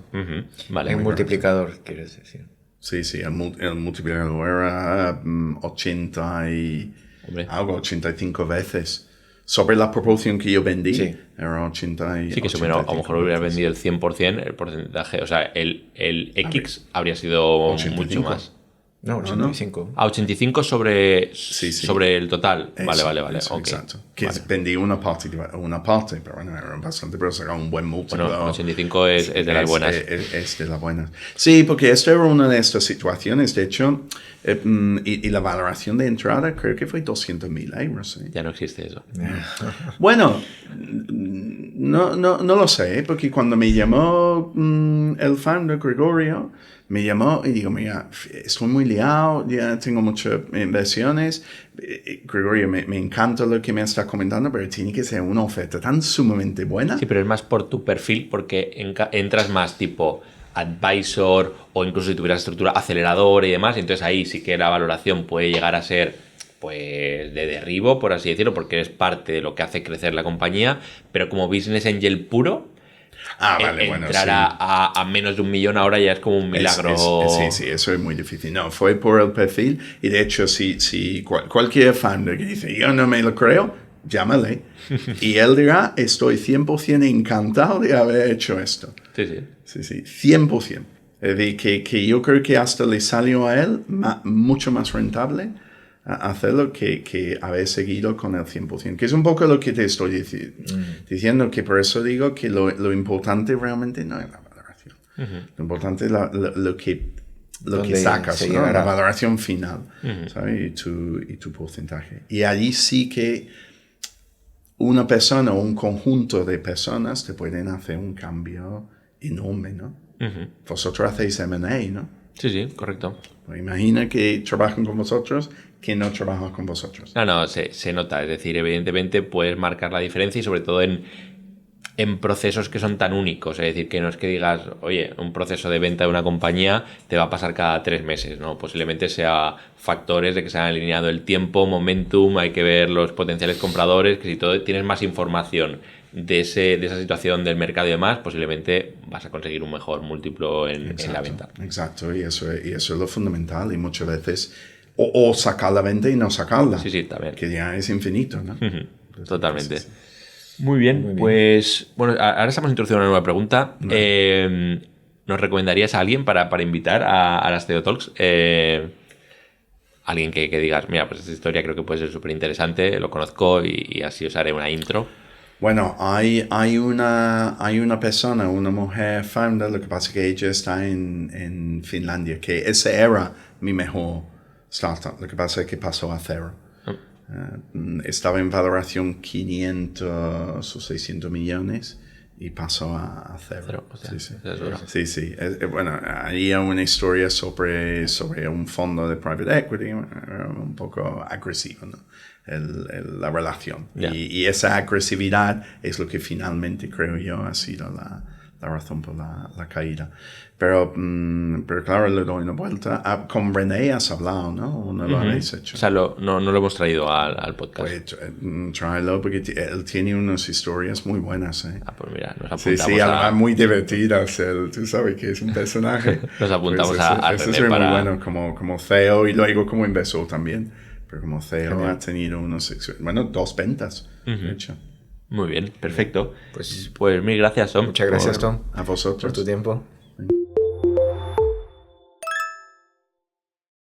Vale. Un multiplicador, quieres decir. Sí, el multiplicador era 85 veces. Sobre la proporción que yo vendí, era 80 Sí, que eso, a lo mejor hubieras vendido el 100%, el porcentaje, o sea, el X habría sido 85. mucho más. No, 85. A 85 sobre el total. Eso, Vale. Eso, okay. Exacto. Que vendí una parte, pero bueno, era bastante, pero sacar un buen múltiplo. Bueno, 85 es de las buenas. Es de las buenas. Sí, porque esto era una de estas situaciones, de hecho, y la valoración de entrada creo que fue 200,000 euros. ¿Sí? Ya no existe eso. Bueno, no lo sé, porque cuando me llamó el founder, Gregorio, me llamó y digo, mira, estoy muy liado, ya tengo muchas inversiones. Gregorio, me encanta lo que me está comentando, pero tiene que ser una oferta tan sumamente buena. Sí, pero es más por tu perfil, porque entras más tipo advisor o incluso si tuvieras estructura acelerador y demás, entonces ahí sí que la valoración puede llegar a ser pues de derribo, por así decirlo, porque eres parte de lo que hace crecer la compañía, pero como Business Angel puro, entrar a menos de 1 millón ahora ya es como un milagro. Sí, eso es muy difícil. No, fue por el perfil y de hecho si cualquier fan que dice yo no me lo creo, llámale y él dirá estoy 100% encantado de haber hecho esto. Sí, 100%. Es decir, que yo creo que hasta le salió a él mucho más rentable hacerlo que haber seguido con el 100%, que es un poco lo que te estoy diciendo, que por eso digo que lo importante realmente no es la valoración. Lo importante es lo que sacas, ¿no? La valoración final, ¿sabes? Y tu porcentaje. Y allí sí que una persona o un conjunto de personas te pueden hacer un cambio enorme, ¿no? Vosotros hacéis M&A, ¿no? Sí, correcto. Pues imagina que trabajan con vosotros, que no trabajan con vosotros. No, se nota. Es decir, evidentemente puedes marcar la diferencia y sobre todo en procesos que son tan únicos. Es decir, que no es que digas, oye, un proceso de venta de una compañía te va a pasar cada 3 meses, ¿no? Posiblemente sea factores de que se han alineado el tiempo, momentum, hay que ver los potenciales compradores, que si todo tienes más información de esa situación del mercado y demás, posiblemente vas a conseguir un mejor múltiplo en la venta. Exacto, y eso es lo fundamental. Y muchas veces o sacar la venta y no sacarla. Sí, también. Que ya es infinito, ¿no? Totalmente. Muy bien, pues bueno, ahora estamos introduciendo una nueva pregunta. ¿Nos recomendarías a alguien para invitar a las CEO Talks? alguien que digas, mira, pues esta historia creo que puede ser súper interesante, lo conozco y así os haré una intro. Bueno, hay una persona, una mujer founder, lo que pasa es que ella está en Finlandia, que esa era mi mejor startup, lo que pasa es que pasó a cero. Estaba en valoración 500 o 600 millones y pasó a cero. O sea, Sí. Bueno, había una historia sobre un fondo de private equity un poco agresivo, ¿no? La relación. Yeah. Y esa agresividad es lo que finalmente, creo yo, ha sido la razón por la caída. Pero claro, le doy una vuelta. Con René has hablado, ¿no? ¿O no lo habéis hecho? O sea, no lo hemos traído al podcast. Pues tráelo, porque él tiene unas historias muy buenas, ¿eh? Pues mira, nos apuntamos Sí, además muy divertidas. Tú sabes que es un personaje. Nos apuntamos pues a eso René es muy para... bueno como CEO y luego como inversor también. Pero como CEO ha tenido dos ventas, de hecho. Muy bien, perfecto. Pues mil gracias, Tom. Muchas gracias, Tom, A vosotros. por tu tiempo.